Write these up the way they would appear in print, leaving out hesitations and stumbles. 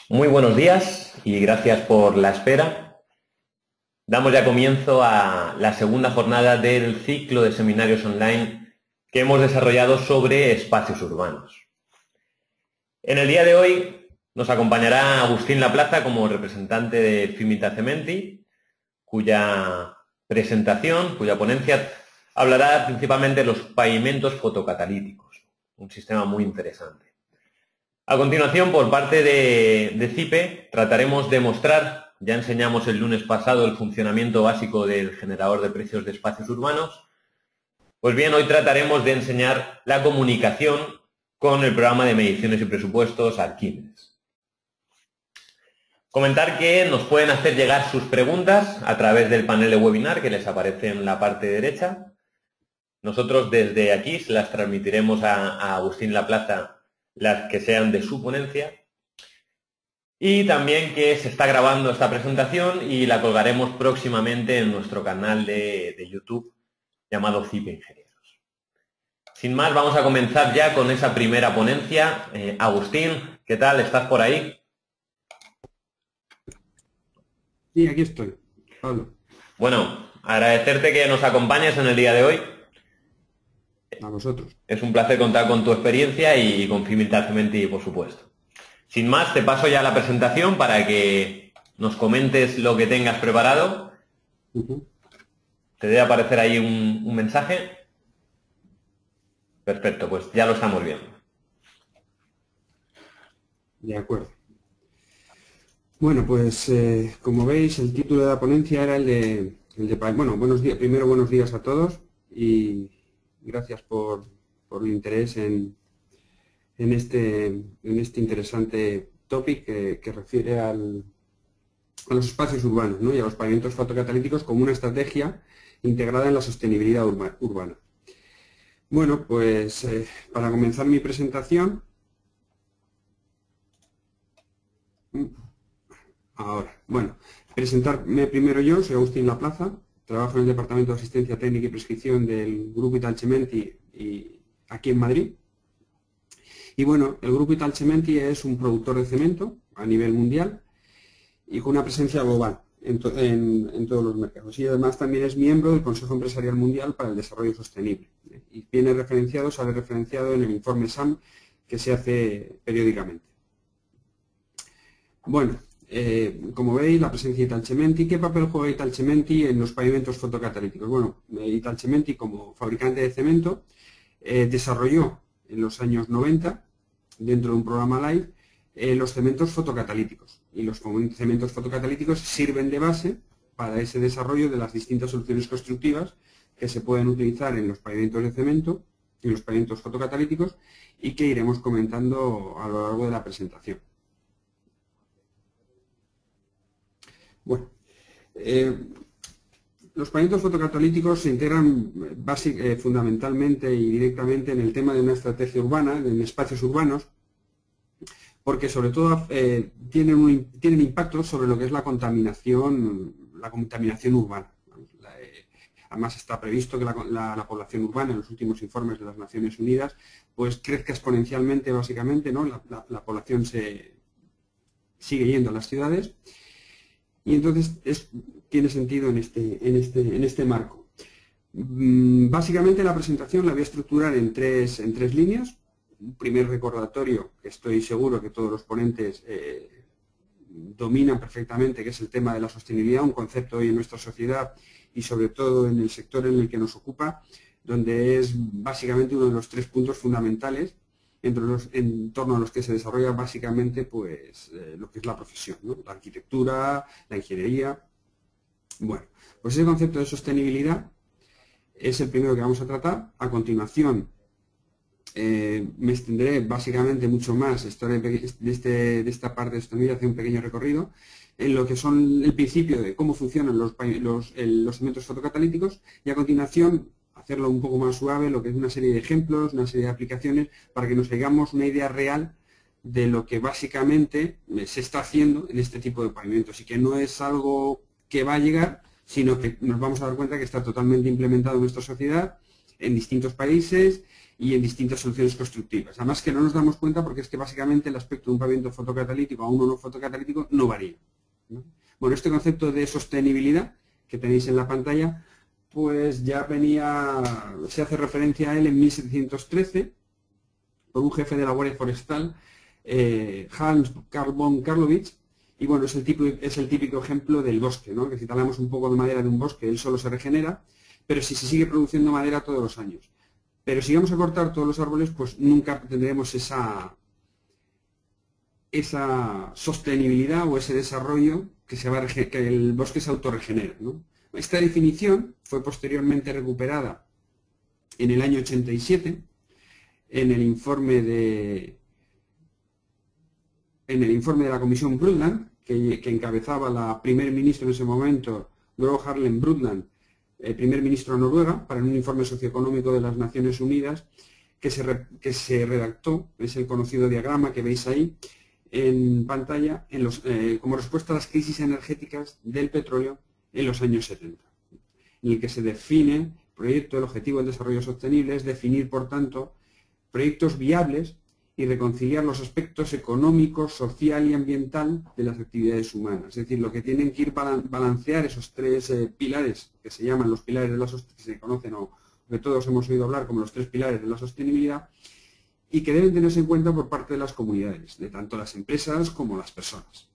Muy buenos días y gracias por la espera. Damos ya comienzo a la segunda jornada del ciclo de seminarios online que hemos desarrollado sobre espacios urbanos. En el día de hoy nos acompañará Agustín Laplaza como representante de Fimita Cementi, cuya presentación, cuya ponencia hablará principalmente de los pavimentos fotocatalíticos, un sistema muy interesante. A continuación, por parte de CIPE, trataremos de mostrar, ya enseñamos el lunes pasado el funcionamiento básico del generador de precios de espacios urbanos, pues bien, hoy trataremos de enseñar la comunicación con el programa de mediciones y presupuestos Arquímedes. Comentar que nos pueden hacer llegar sus preguntas a través del panel de webinar que les aparece en la parte derecha. Nosotros desde aquí se las transmitiremos a Agustín Laplaza, las que sean de su ponencia, y también que se está grabando esta presentación y la colgaremos próximamente en nuestro canal de YouTube llamado CIPE Ingenieros. Sin más, vamos a comenzar ya con esa primera ponencia. Agustín, ¿qué tal? ¿Estás por ahí? Sí, aquí estoy, Pablo. Bueno, agradecerte que nos acompañes en el día de hoy. A vosotros. Es un placer contar con tu experiencia y con Fimita Cementi, por supuesto. Sin más, te paso ya la presentación para que nos comentes lo que tengas preparado. Te debe aparecer ahí un mensaje. Perfecto, pues ya lo estamos viendo. De acuerdo. Bueno, pues como veis, el título de la ponencia era bueno, buenos días. Primero, buenos días a todos y gracias por el interés en este interesante topic que refiere a los espacios urbanos, ¿no? Y a los pavimentos fotocatalíticos como una estrategia integrada en la sostenibilidad urbana. Bueno, pues para comenzar mi presentación, presentarme primero yo, soy Agustín Laplaza, trabajo en el Departamento de Asistencia Técnica y Prescripción del Grupo Italcementi aquí en Madrid. Y bueno, el Grupo Italcementi es un productor de cemento a nivel mundial y con una presencia global en todos los mercados. Y además también es miembro del Consejo Empresarial Mundial para el Desarrollo Sostenible. Y sale referenciado en el informe SAM que se hace periódicamente. Bueno, como veis, la presencia de Italcementi. ¿Qué papel juega Italcementi en los pavimentos fotocatalíticos? Bueno, Italcementi, como fabricante de cemento, desarrolló en los años 90, dentro de un programa LIFE, los cementos fotocatalíticos. Y los cementos fotocatalíticos sirven de base para ese desarrollo de las distintas soluciones constructivas que se pueden utilizar en los pavimentos de cemento, en los pavimentos fotocatalíticos, y que iremos comentando a lo largo de la presentación. Bueno, los pavimentos fotocatalíticos se integran fundamentalmente y directamente en el tema de una estrategia urbana, en espacios urbanos, porque sobre todo tienen impacto sobre lo que es la contaminación urbana. Además está previsto que la población urbana, en los últimos informes de las Naciones Unidas, pues crezca exponencialmente, básicamente, ¿no? La población sigue yendo a las ciudades. Y entonces tiene sentido en este marco. Básicamente la presentación la voy a estructurar en tres líneas. Un primer recordatorio, que estoy seguro que todos los ponentes dominan perfectamente, que es el tema de la sostenibilidad, un concepto hoy en nuestra sociedad y sobre todo en el sector en el que nos ocupa, donde es básicamente uno de los tres puntos fundamentales en torno a los que se desarrolla básicamente pues, lo que es la profesión, ¿no? La arquitectura, la ingeniería. Bueno, pues ese concepto de sostenibilidad es el primero que vamos a tratar. A continuación me extenderé básicamente mucho más de esta parte de sostenibilidad, hacer un pequeño recorrido en lo que son el principio de cómo funcionan los cementos fotocatalíticos y a continuación hacerlo un poco más suave, lo que es una serie de ejemplos, una serie de aplicaciones, para que nos hagamos una idea real de lo que básicamente se está haciendo en este tipo de pavimentos y que no es algo que va a llegar, sino que nos vamos a dar cuenta que está totalmente implementado en nuestra sociedad en distintos países y en distintas soluciones constructivas. Además que no nos damos cuenta porque es que básicamente el aspecto de un pavimento fotocatalítico a uno no fotocatalítico no varía, ¿no? Bueno, este concepto de sostenibilidad que tenéis en la pantalla, pues ya se hace referencia a él en 1713 por un jefe de la Guardia Forestal, Hans Carl von Karlovich, y bueno, es el típico ejemplo del bosque, ¿no? Que si talamos un poco de madera de un bosque, él solo se regenera, pero si se sigue produciendo madera todos los años. Pero si vamos a cortar todos los árboles, pues nunca tendremos esa sostenibilidad o ese desarrollo que el bosque se autorregenera, ¿no? Esta definición fue posteriormente recuperada en el año 87 en el informe de la Comisión Brundtland, que encabezaba la primer ministro en ese momento, Gro Harlem Brundtland, primer ministro de Noruega, para un informe socioeconómico de las Naciones Unidas que se redactó, es el conocido diagrama que veis ahí en pantalla, como respuesta a las crisis energéticas del petróleo en los años 70, en el que se define el proyecto del objetivo del desarrollo sostenible, es definir, por tanto, proyectos viables y reconciliar los aspectos económicos, social y ambiental de las actividades humanas. Es decir, lo que tienen que ir balancear esos tres pilares que se llaman los pilares de la sostenibilidad, que se conocen o que todos hemos oído hablar como los tres pilares de la sostenibilidad, y que deben tenerse en cuenta por parte de las comunidades, de tanto las empresas como las personas.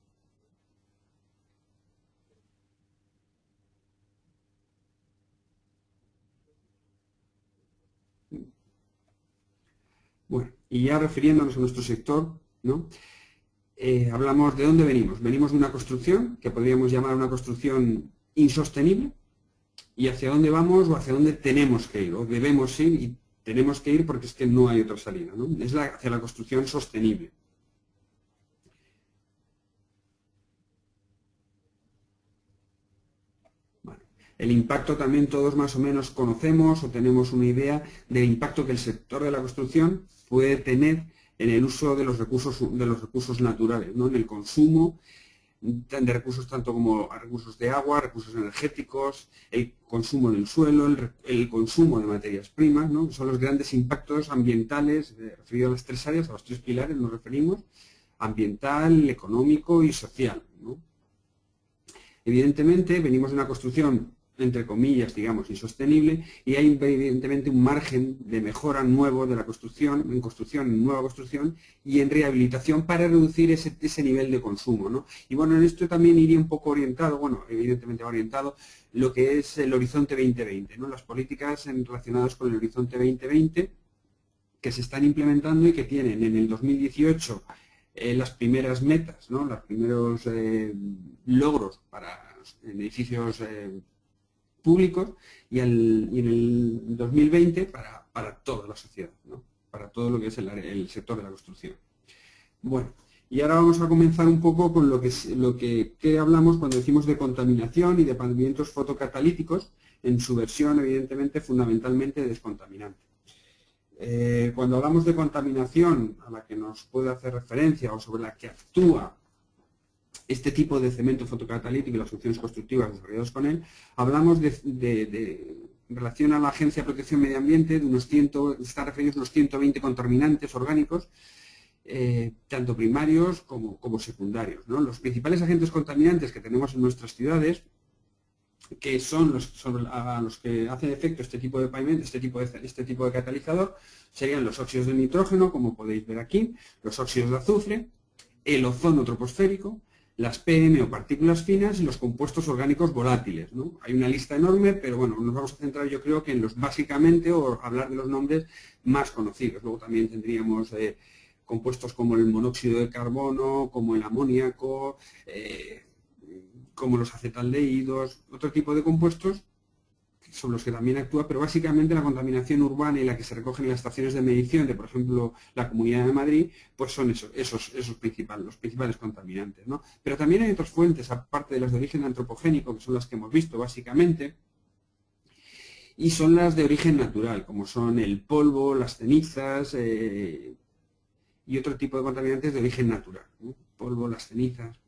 Bueno, y ya refiriéndonos a nuestro sector, ¿no? Hablamos de dónde venimos. Venimos de una construcción que podríamos llamar una construcción insostenible, y hacia dónde vamos o hacia dónde tenemos que ir, o debemos ir y tenemos que ir porque es que no hay otra salida, ¿no? Es hacia la construcción sostenible. Bueno, el impacto también todos más o menos conocemos o tenemos una idea del impacto que el sector de la construcción puede tener en el uso de los recursos naturales, ¿no? En el consumo de recursos tanto como recursos de agua, recursos energéticos, el consumo del suelo, el consumo de materias primas, ¿no? Son los grandes impactos ambientales, referidos a las tres áreas, a los tres pilares nos referimos, ambiental, económico y social, ¿no? Evidentemente venimos de una construcción, entre comillas, digamos, insostenible, y hay evidentemente un margen de mejora nuevo de la construcción, en nueva construcción y en rehabilitación para reducir ese nivel de consumo, ¿no? Y bueno, en esto también iría un poco orientado, bueno, evidentemente va orientado lo que es el Horizonte 2020, ¿no? Las políticas relacionadas con el Horizonte 2020 que se están implementando y que tienen en el 2018 las primeras metas, ¿no? Los primeros logros en edificios públicos y en el 2020 para toda la sociedad, ¿no? Para todo lo que es el sector de la construcción. Bueno, y ahora vamos a comenzar un poco con lo que hablamos cuando decimos de contaminación y de pavimentos fotocatalíticos, en su versión, evidentemente, fundamentalmente descontaminante. Cuando hablamos de contaminación a la que nos puede hacer referencia o sobre la que actúa este tipo de cemento fotocatalítico y las soluciones constructivas desarrolladas con él, hablamos en relación a la Agencia de Protección Medio Ambiente de están referidos unos 120 contaminantes orgánicos, tanto primarios como secundarios, ¿no? Los principales agentes contaminantes que tenemos en nuestras ciudades, que son a los que hacen efecto este tipo de pavimento, este tipo de catalizador, serían los óxidos de nitrógeno, como podéis ver aquí, los óxidos de azufre, el ozono troposférico, las PM o partículas finas y los compuestos orgánicos volátiles, ¿no? Hay una lista enorme, pero bueno, nos vamos a centrar yo creo que en los básicamente, o hablar de los nombres más conocidos. Luego también tendríamos compuestos como el monóxido de carbono, como el amoníaco, como los acetaldehídos, otro tipo de compuestos sobre los que también actúa, pero básicamente la contaminación urbana y la que se recoge en las estaciones de medición de, por ejemplo, la Comunidad de Madrid, pues son los principales contaminantes, ¿no? Pero también hay otras fuentes, aparte de las de origen antropogénico, que son las que hemos visto básicamente, y son las de origen natural, como son el polvo, las cenizas y otro tipo de contaminantes de origen natural, ¿no? Polvo, las cenizas.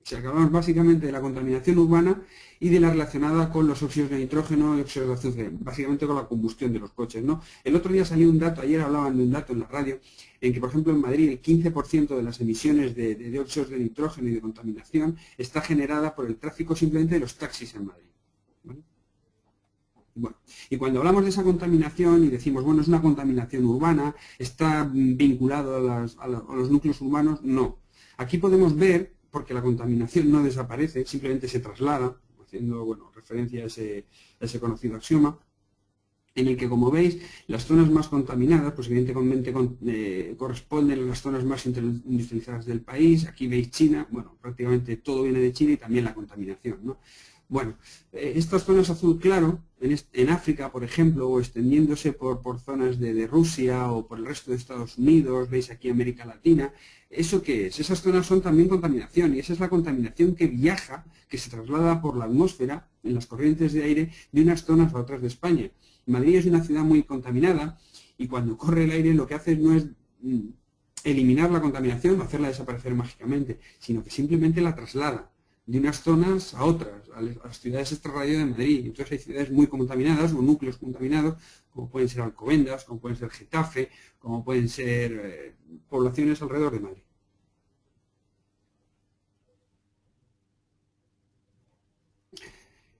O sea, que hablamos básicamente de la contaminación urbana y de la relacionada con los óxidos de nitrógeno y óxidos de azufre, básicamente con la combustión de los coches, ¿no? El otro día salió un dato, ayer hablaban de un dato en la radio, en que, por ejemplo, en Madrid el 15% de las emisiones de óxidos de nitrógeno y de contaminación está generada por el tráfico simplemente de los taxis en Madrid, ¿vale? Bueno, y cuando hablamos de esa contaminación y decimos, bueno, es una contaminación urbana, está vinculado a los núcleos urbanos, no. Aquí podemos ver, porque la contaminación no desaparece, simplemente se traslada, haciendo, bueno, referencia a ese conocido axioma, en el que, como veis, las zonas más contaminadas, pues evidentemente corresponden a las zonas más industrializadas del país. Aquí veis China, bueno, prácticamente todo viene de China y también la contaminación, ¿no? Bueno, estas zonas azul claro, en África, por ejemplo, o extendiéndose por zonas de Rusia o por el resto de Estados Unidos, veis aquí América Latina, ¿eso qué es? Esas zonas son también contaminación, y esa es la contaminación que viaja, que se traslada por la atmósfera, en las corrientes de aire, de unas zonas a otras de España. Madrid es una ciudad muy contaminada, y cuando corre el aire lo que hace no es eliminar la contaminación o hacerla desaparecer mágicamente, sino que simplemente la traslada de unas zonas a otras, a las ciudades extrarradio de Madrid. Entonces hay ciudades muy contaminadas o núcleos contaminados, como pueden ser Alcobendas, como pueden ser Getafe, como pueden ser poblaciones alrededor de Madrid.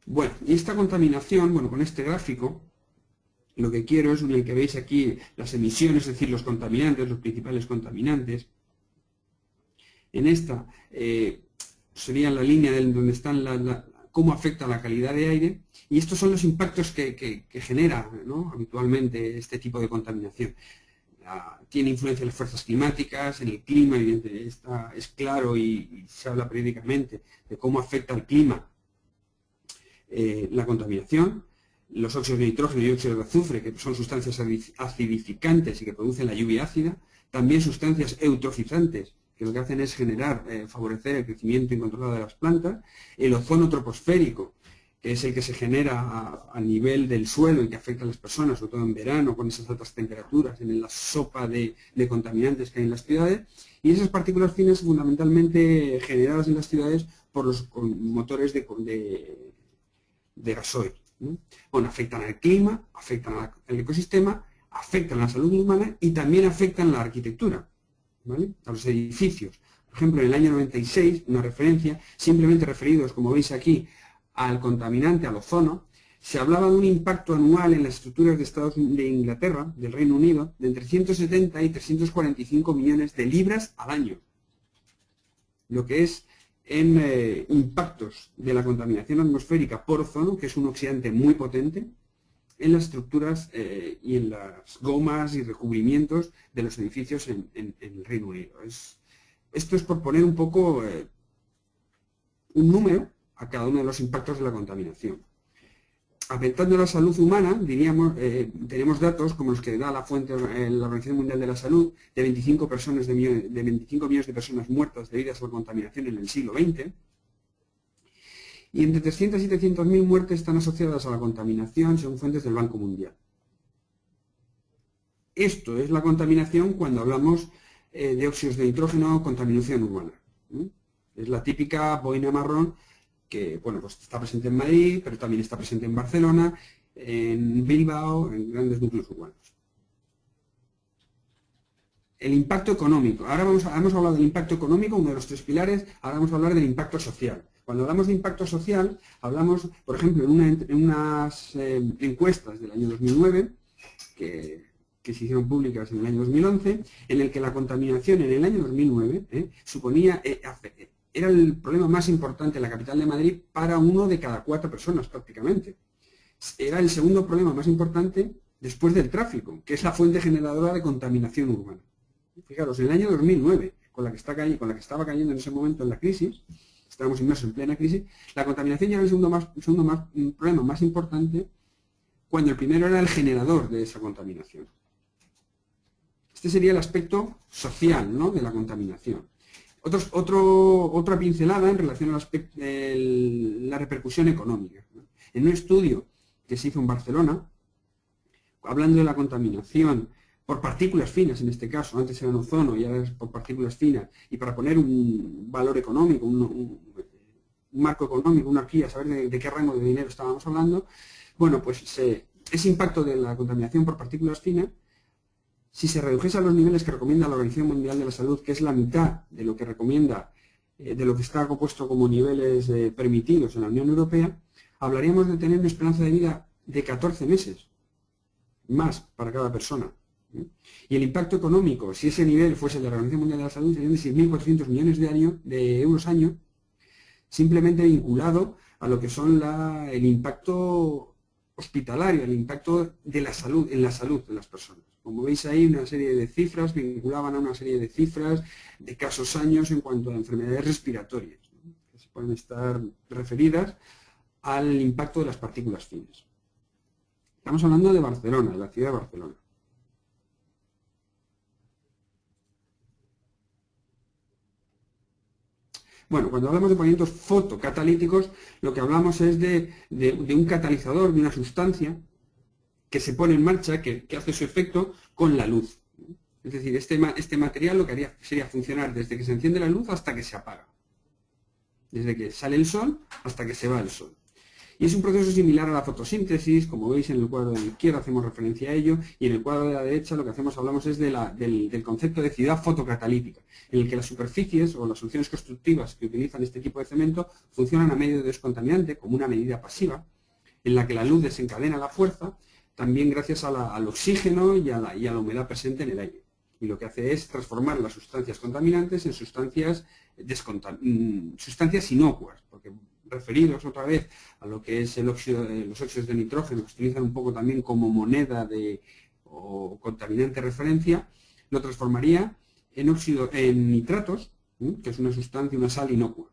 Bueno, y esta contaminación, bueno, con este gráfico, lo que quiero es en el que veis aquí las emisiones, es decir, los contaminantes, los principales contaminantes. En esta sería la línea donde están cómo afecta la calidad de aire, y estos son los impactos que genera, ¿no?, habitualmente este tipo de contaminación. Tiene influencia en las fuerzas climáticas, en el clima, evidentemente, es claro y se habla periódicamente de cómo afecta al clima la contaminación, los óxidos de nitrógeno y óxidos de azufre, que son sustancias acidificantes y que producen la lluvia ácida, también sustancias eutrofizantes, que lo que hacen es generar, favorecer el crecimiento incontrolado de las plantas, el ozono troposférico, que es el que se genera a nivel del suelo y que afecta a las personas, sobre todo en verano, con esas altas temperaturas, en la sopa de contaminantes que hay en las ciudades, y esas partículas finas fundamentalmente generadas en las ciudades por los motores de gasoil, ¿no? Bueno, afectan al clima, afectan al ecosistema, afectan a la salud humana y también afectan a la arquitectura, ¿vale?, a los edificios. Por ejemplo, en el año 96, una referencia, simplemente referidos, como veis aquí, al contaminante, al ozono, se hablaba de un impacto anual en las estructuras de Inglaterra, del Reino Unido, de entre 170 y 345 millones de libras al año. Lo que es en impactos de la contaminación atmosférica por ozono, que es un oxidante muy potente, en las estructuras y en las gomas y recubrimientos de los edificios en el Reino Unido. Esto es por poner un poco un número a cada uno de los impactos de la contaminación. Afectando a la salud humana, diríamos, tenemos datos como los que da la fuente la Organización Mundial de la Salud, de 25 millones de personas muertas debidas a la contaminación en el siglo XX, y entre 300 y 700.000 muertes están asociadas a la contaminación según fuentes del Banco Mundial. Esto es la contaminación cuando hablamos de óxidos de nitrógeno, contaminación urbana, ¿no? Es la típica boina marrón que, bueno, pues está presente en Madrid, pero también está presente en Barcelona, en Bilbao, en grandes núcleos urbanos. El impacto económico. Ahora hemos hablado del impacto económico, uno de los tres pilares, ahora vamos a hablar del impacto social. Cuando hablamos de impacto social, hablamos, por ejemplo, en unas encuestas del año 2009, que se hicieron públicas en el año 2011, en el que la contaminación en el año 2009 suponía... era el problema más importante en la capital de Madrid para 1 de cada 4 personas prácticamente. Era el segundo problema más importante después del tráfico, que es la fuente generadora de contaminación urbana. Fijaros, en el año 2009, con la que estaba cayendo en ese momento en la crisis, estábamos inmersos en plena crisis, la contaminación ya era el segundo problema más importante, cuando el primero era el generador de esa contaminación. Este sería el aspecto social, ¿no?, de la contaminación. Otra pincelada en relación a la repercusión económica, ¿no? En un estudio que se hizo en Barcelona, hablando de la contaminación por partículas finas en este caso, antes era ozono y ahora es por partículas finas, y para poner un valor económico, un marco económico, una horquilla, saber de qué rango de dinero estábamos hablando, bueno, pues ese impacto de la contaminación por partículas finas, si se redujese a los niveles que recomienda la Organización Mundial de la Salud, que es la mitad de lo que recomienda, de lo que está compuesto como niveles permitidos en la Unión Europea, hablaríamos de tener una esperanza de vida de 14 meses, más para cada persona. Y el impacto económico, si ese nivel fuese el de la Organización Mundial de la Salud, serían de 6.400 millones de euros año, simplemente vinculado a lo que son el impacto hospitalario, el impacto de la salud, en la salud de las personas. Como veis ahí, una serie de cifras vinculaban a una serie de cifras de casos años en cuanto a enfermedades respiratorias, ¿no?, que se pueden estar referidas al impacto de las partículas finas. Estamos hablando de Barcelona, de la ciudad de Barcelona. Bueno, cuando hablamos de pigmentos fotocatalíticos, lo que hablamos es de un catalizador, de una sustancia que se pone en marcha, que hace su efecto con la luz. Es decir, este material lo que haría sería funcionar desde que se enciende la luz hasta que se apaga. Desde que sale el sol hasta que se va el sol. Y es un proceso similar a la fotosíntesis, como veis en el cuadro de la izquierda hacemos referencia a ello, y en el cuadro de la derecha lo que hablamos es del concepto de ciudad fotocatalítica, en el que las superficies o las soluciones constructivas que utilizan este tipo de cemento funcionan a medio de descontaminante como una medida pasiva, en la que la luz desencadena la fuerza, también gracias al oxígeno y a la humedad presente en el aire. Y lo que hace es transformar las sustancias contaminantes en sustancias inocuas, porque referidos otra vez a lo que es los óxidos de nitrógeno, que se utilizan un poco también como moneda o contaminante referencia, lo transformaría en nitratos, que es una sustancia, una sal inocua.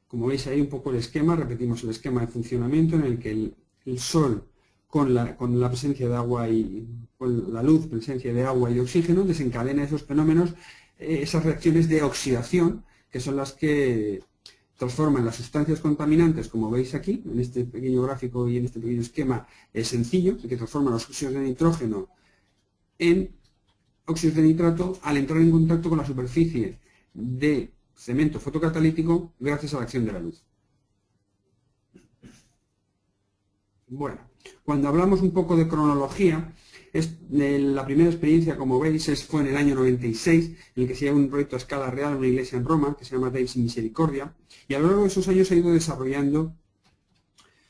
Como veis ahí un poco el esquema, repetimos el esquema de funcionamiento en el que el sol con la presencia de agua y con la luz, presencia de agua y de oxígeno, desencadena esos fenómenos, esas reacciones de oxidación, que son las que transforman las sustancias contaminantes, como veis aquí, en este pequeño gráfico y en este pequeño esquema sencillo, que transforman los óxidos de nitrógeno en óxidos de nitrato al entrar en contacto con la superficie de cemento fotocatalítico gracias a la acción de la luz. Bueno, cuando hablamos un poco de cronología, la primera experiencia, como veis, fue en el año 96, en el que se lleva un proyecto a escala real en una iglesia en Roma, que se llama Deus Misericordia, y a lo largo de esos años se han ido desarrollando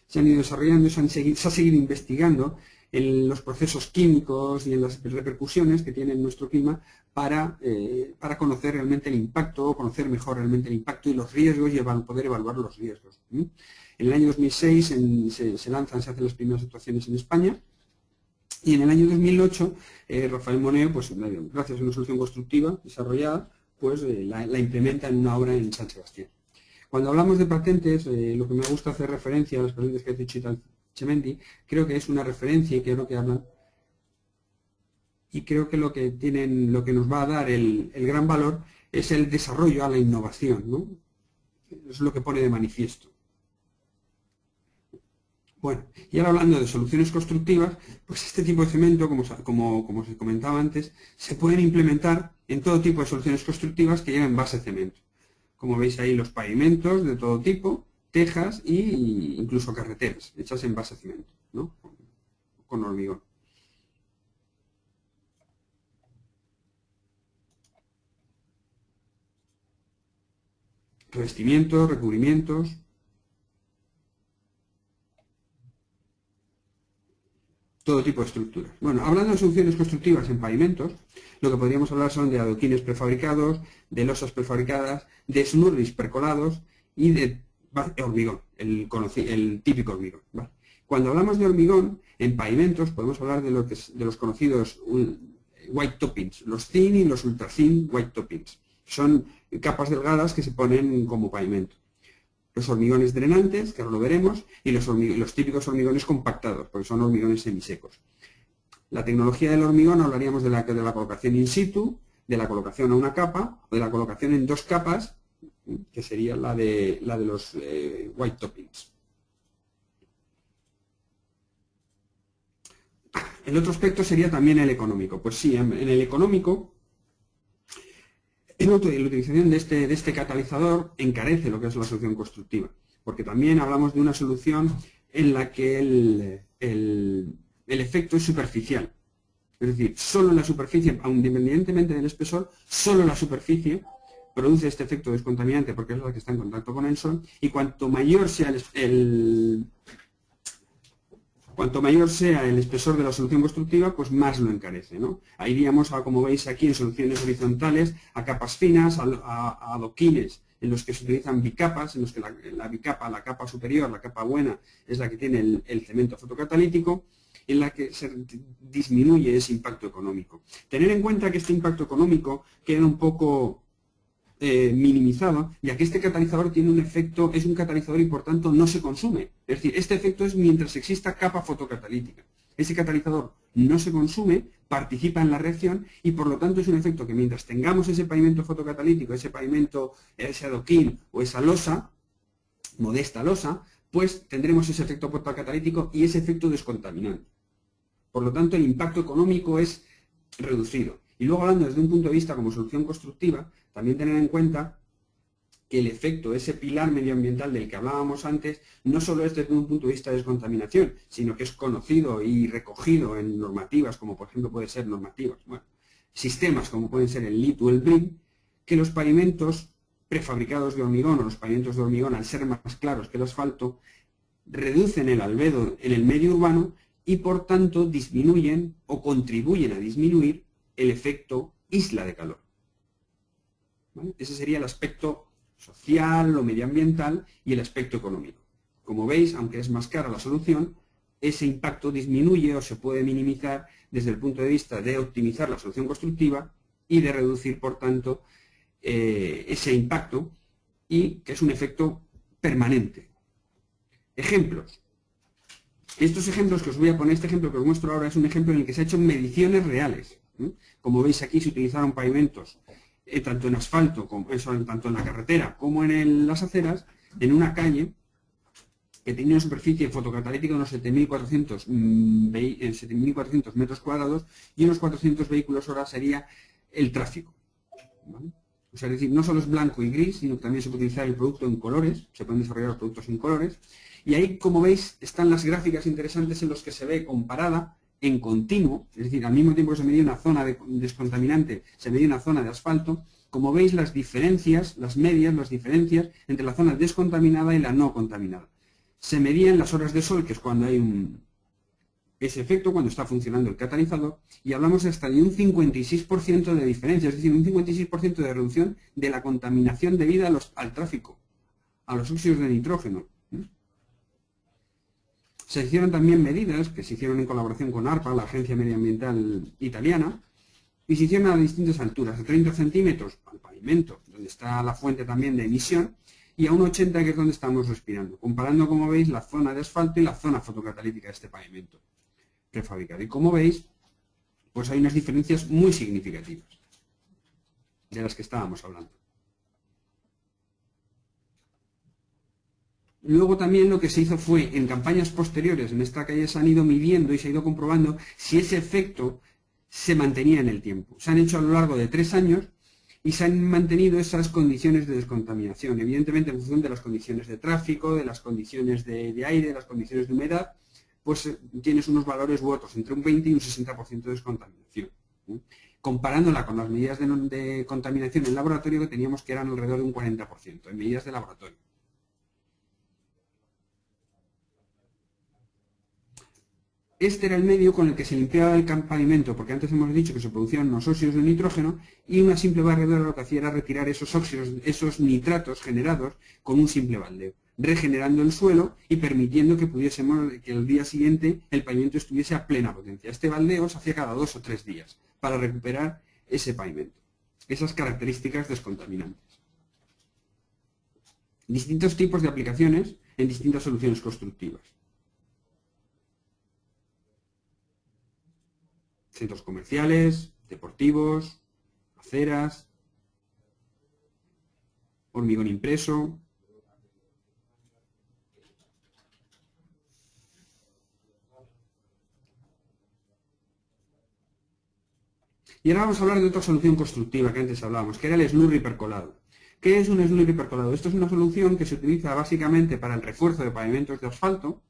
y se ha seguido investigando en los procesos químicos y en las repercusiones que tiene en nuestro clima para conocer realmente el impacto, conocer mejor realmente el impacto y los riesgos y poder evaluar los riesgos. En el año 2006 se hacen las primeras actuaciones en España, y en el año 2008 Rafael Moneo, pues, gracias a una solución constructiva desarrollada, pues la implementa en una obra en San Sebastián. Cuando hablamos de patentes, lo que me gusta hacer referencia a las patentes que ha dicho Chital-Chemendi, creo que es una referencia y creo que hablan, y creo que lo que nos va a dar el gran valor es el desarrollo a la innovación, ¿no? Es lo que pone de manifiesto. Bueno, y ahora hablando de soluciones constructivas, pues este tipo de cemento, como se comentaba antes, se pueden implementar en todo tipo de soluciones constructivas que lleven base cemento. Como veis ahí, los pavimentos de todo tipo, tejas e incluso carreteras hechas en base cemento, ¿no?, con hormigón. Revestimientos, recubrimientos. Todo tipo de estructuras. Bueno, hablando de soluciones constructivas en pavimentos, lo que podríamos hablar son de adoquines prefabricados, de losas prefabricadas, de snurris percolados y de hormigón, el típico hormigón, ¿vale? Cuando hablamos de hormigón, en pavimentos podemos hablar de los conocidos white toppings, los thin y los ultra thin white toppings. Son capas delgadas que se ponen como pavimento. Los hormigones drenantes, que ahora lo veremos, y los típicos hormigones compactados, porque son hormigones semisecos. La tecnología del hormigón hablaríamos de la colocación in situ, de la colocación a una capa, o de la colocación en dos capas, que sería la de los white toppings. El otro aspecto sería también el económico. Pues sí, en el económico, la utilización de este catalizador encarece lo que es la solución constructiva, porque también hablamos de una solución en la que el efecto es superficial. Es decir, solo la superficie, aun independientemente del espesor, solo la superficie produce este efecto descontaminante porque es la que está en contacto con el sol, y cuanto mayor sea el espesor de la solución constructiva, pues más lo encarece, ¿no? Ahí iríamos, como veis aquí, en soluciones horizontales, a capas finas, a adoquines, en los que se utilizan bicapas, en los que la bicapa, la capa superior, la capa buena, es la que tiene el cemento fotocatalítico, en la que se disminuye ese impacto económico. Tener en cuenta que este impacto económico queda un poco minimizado, ya que este catalizador tiene un efecto, es un catalizador y por tanto no se consume. Es decir, este efecto es mientras exista capa fotocatalítica. Ese catalizador no se consume, participa en la reacción y por lo tanto es un efecto que mientras tengamos ese pavimento fotocatalítico, ese pavimento, ese adoquín o esa losa, modesta losa, pues tendremos ese efecto fotocatalítico y ese efecto descontaminante. Por lo tanto, el impacto económico es reducido. Y luego, hablando desde un punto de vista como solución constructiva, también tener en cuenta que el efecto, ese pilar medioambiental del que hablábamos antes, no solo es desde un punto de vista de descontaminación, sino que es conocido y recogido en normativas, como por ejemplo puede ser sistemas como pueden ser el LEED o el BREEAM, que los pavimentos prefabricados de hormigón o los pavimentos de hormigón, al ser más claros que el asfalto, reducen el albedo en el medio urbano y por tanto disminuyen o contribuyen a disminuir el efecto isla de calor. ¿Vale? Ese sería el aspecto social o medioambiental y el aspecto económico. Como veis, aunque es más cara la solución, ese impacto disminuye o se puede minimizar desde el punto de vista de optimizar la solución constructiva y de reducir, por tanto, ese impacto, y que es un efecto permanente. Ejemplos. Estos ejemplos que os voy a poner, este ejemplo que os muestro ahora es un ejemplo en el que se ha hecho mediciones reales. Como veis aquí se utilizaron pavimentos tanto en asfalto, tanto en la carretera como en las aceras, en una calle que tenía una superficie fotocatalítica de unos 7.400 metros cuadrados y unos 400 vehículos hora sería el tráfico. ¿Vale? O sea, es decir, no solo es blanco y gris, sino que también se puede utilizar el producto en colores, se pueden desarrollar productos en colores. Y ahí, como veis, están las gráficas interesantes en los que se ve comparada en continuo, es decir, al mismo tiempo que se medía una zona descontaminante, se medía una zona de asfalto. Como veis, las diferencias, las medias, las diferencias entre la zona descontaminada y la no contaminada. Se medían las horas de sol, que es cuando hay ese efecto, cuando está funcionando el catalizador, y hablamos hasta de un 56% de diferencia, es decir, un 56% de reducción de la contaminación debida al tráfico, a los óxidos de nitrógeno. Se hicieron también medidas que se hicieron en colaboración con ARPA, la Agencia Medioambiental Italiana, y se hicieron a distintas alturas, de 30 centímetros al pavimento, donde está la fuente también de emisión, y a un 80, que es donde estamos respirando, comparando, como veis, la zona de asfalto y la zona fotocatalítica de este pavimento prefabricado. Y como veis, pues hay unas diferencias muy significativas de las que estábamos hablando. Luego también lo que se hizo fue, en campañas posteriores en esta calle, se han ido midiendo y se ha ido comprobando si ese efecto se mantenía en el tiempo. Se han hecho a lo largo de 3 años y se han mantenido esas condiciones de descontaminación, evidentemente en función de las condiciones de tráfico, de las condiciones de aire, de las condiciones de humedad, pues tienes unos valores u otros, entre un 20 y un 60% de descontaminación. Comparándola con las medidas de contaminación en laboratorio, que teníamos que eran alrededor de un 40% en medidas de laboratorio. Este era el medio con el que se limpiaba el pavimento, porque antes hemos dicho que se producían unos óxidos de nitrógeno y una simple barredora lo que hacía era retirar esos óxidos, esos nitratos generados con un simple baldeo, regenerando el suelo y permitiendo que que el día siguiente el pavimento estuviese a plena potencia. Este baldeo se hacía cada 2 o 3 días para recuperar ese pavimento, esas características descontaminantes. Distintos tipos de aplicaciones en distintas soluciones constructivas. Centros comerciales, deportivos, aceras, hormigón impreso. Y ahora vamos a hablar de otra solución constructiva que antes hablábamos, que era el slurry percolado. ¿Qué es un slurry percolado? Esto es una solución que se utiliza básicamente para el refuerzo de pavimentos de asfalto,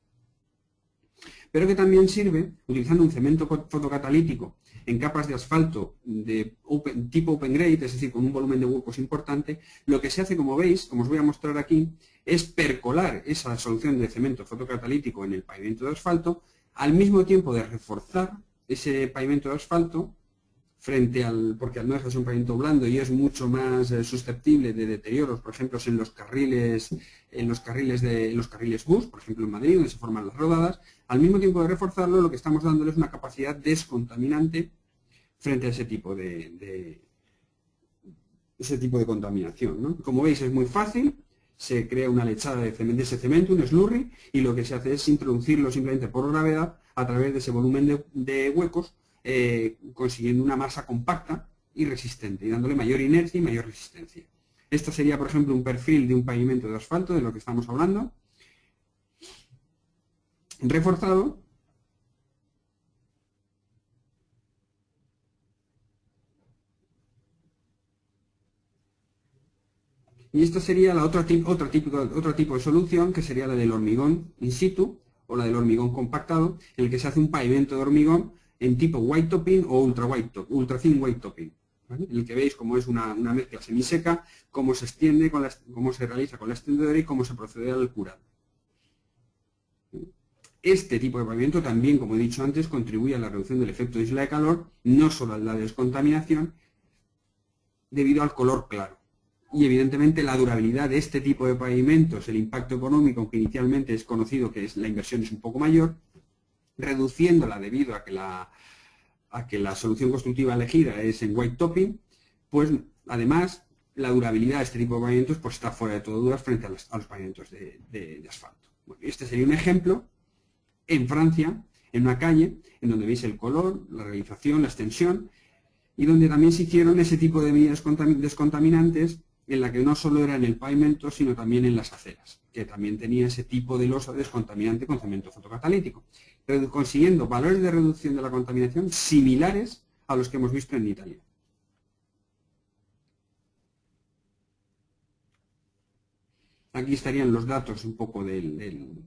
pero que también sirve, utilizando un cemento fotocatalítico en capas de asfalto de tipo open grade, es decir, con un volumen de huecos importante. Lo que se hace, como veis, como os voy a mostrar aquí, es percolar esa solución de cemento fotocatalítico en el pavimento de asfalto, al mismo tiempo de reforzar ese pavimento de asfalto porque al no dejarse un pavimento blando y es mucho más susceptible de deterioros, por ejemplo, en los carriles bus, por ejemplo en Madrid, donde se forman las rodadas. Al mismo tiempo de reforzarlo, lo que estamos dándole es una capacidad descontaminante frente a ese tipo de contaminación, ¿no? Como veis, es muy fácil. Se crea una lechada de ese cemento, un slurry, y lo que se hace es introducirlo simplemente por gravedad a través de ese volumen de huecos, consiguiendo una masa compacta y resistente, y dándole mayor inercia y mayor resistencia. Esto sería, por ejemplo, un perfil de un pavimento de asfalto, de lo que estamos hablando, reforzado. Y esta sería otro tipo de solución, que sería la del hormigón in situ, o la del hormigón compactado, en el que se hace un pavimento de hormigón en tipo white topping o ultra thin white topping, ¿vale? En el que veis cómo es una mezcla semiseca, cómo se extiende, cómo se realiza con la extendedora y cómo se procede al curado. Este tipo de pavimento también, como he dicho antes, contribuye a la reducción del efecto de isla de calor, no solo a la descontaminación, debido al color claro. Y evidentemente la durabilidad de este tipo de pavimentos, el impacto económico, aunque inicialmente es conocido que la inversión es un poco mayor, reduciéndola debido a que la solución constructiva elegida es en white topping, pues además la durabilidad de este tipo de pavimentos pues está fuera de todo dudas frente a los pavimentos de asfalto. Bueno, este sería un ejemplo en Francia, en una calle, en donde veis el color, la realización, la extensión, y donde también se hicieron ese tipo de medidas descontaminantes, en la que no solo era en el pavimento, sino también en las aceras, que también tenía ese tipo de losa descontaminante con cemento fotocatalítico, consiguiendo valores de reducción de la contaminación similares a los que hemos visto en Italia. Aquí estarían los datos un poco del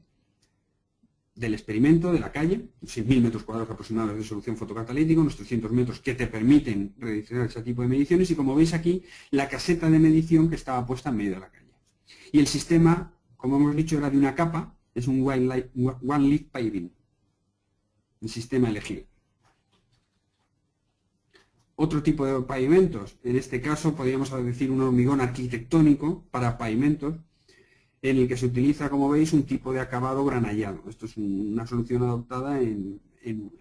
experimento de la calle, 6.000 metros cuadrados aproximados de solución fotocatalítica, unos 300 metros que te permiten realizar ese tipo de mediciones, y como veis aquí, la caseta de medición que estaba puesta en medio de la calle. Y el sistema, como hemos dicho, era de una capa, es un one leaf paving, el sistema elegido. Otro tipo de pavimentos, en este caso podríamos decir un hormigón arquitectónico para pavimentos, en el que se utiliza, como veis, un tipo de acabado granallado. Esto es una solución adoptada en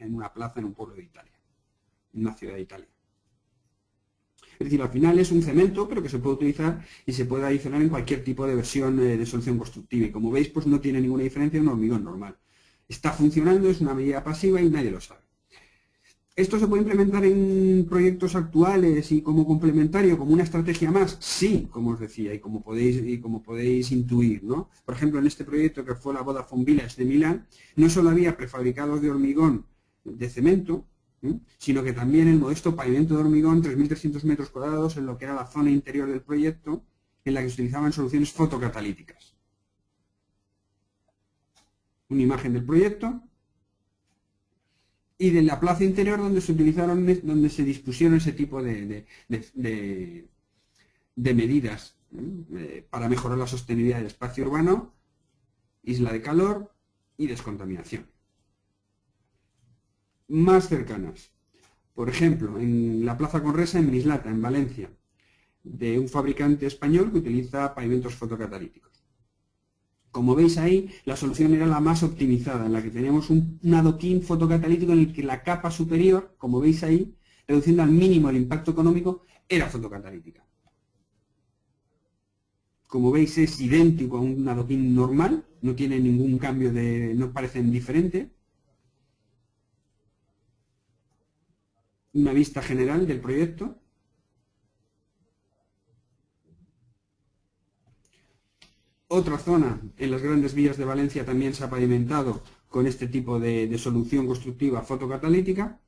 una plaza en un pueblo de Italia, en una ciudad de Italia. Es decir, al final es un cemento, pero que se puede utilizar y se puede adicionar en cualquier tipo de versión de solución constructiva. Y como veis, pues no tiene ninguna diferencia de un hormigón normal. Está funcionando, es una medida pasiva y nadie lo sabe. ¿Esto se puede implementar en proyectos actuales y como complementario, como una estrategia más? Sí, como os decía, y como podéis intuir, ¿no? Por ejemplo, en este proyecto que fue la Vodafone Village de Milán, no solo había prefabricados de hormigón de cemento, sino que también el modesto pavimento de hormigón, 3.300 metros cuadrados, en lo que era la zona interior del proyecto, en la que se utilizaban soluciones fotocatalíticas. Una imagen del proyecto. Y de la plaza interior donde se dispusieron ese tipo de medidas para mejorar la sostenibilidad del espacio urbano, isla de calor y descontaminación. Más cercanas. Por ejemplo, en la Plaza Conresa, en Mislata, en Valencia, de un fabricante español que utiliza pavimentos fotocatalíticos. Como veis ahí, la solución era la más optimizada, en la que teníamos un adoquín fotocatalítico en el que la capa superior, como veis ahí, reduciendo al mínimo el impacto económico, era fotocatalítica. Como veis, es idéntico a un adoquín normal, no tiene ningún cambio no parecen diferentes. Una vista general del proyecto. Otra zona, en las grandes vías de Valencia, también se ha pavimentado con este tipo de solución constructiva fotocatalítica.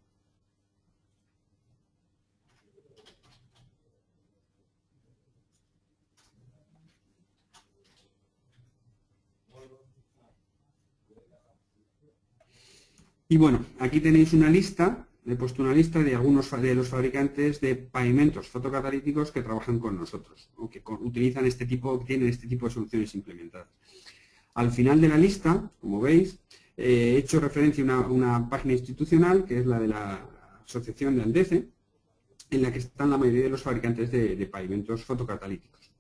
Y bueno, aquí tenéis una lista, he puesto una lista de algunos de los fabricantes de pavimentos fotocatalíticos que trabajan con nosotros o que utilizan este tipo, tienen este tipo de soluciones implementadas. Al final de la lista, como veis, he hecho referencia a una página institucional que es la de la Asociación de Andece, en la que están la mayoría de los fabricantes de pavimentos fotocatalíticos.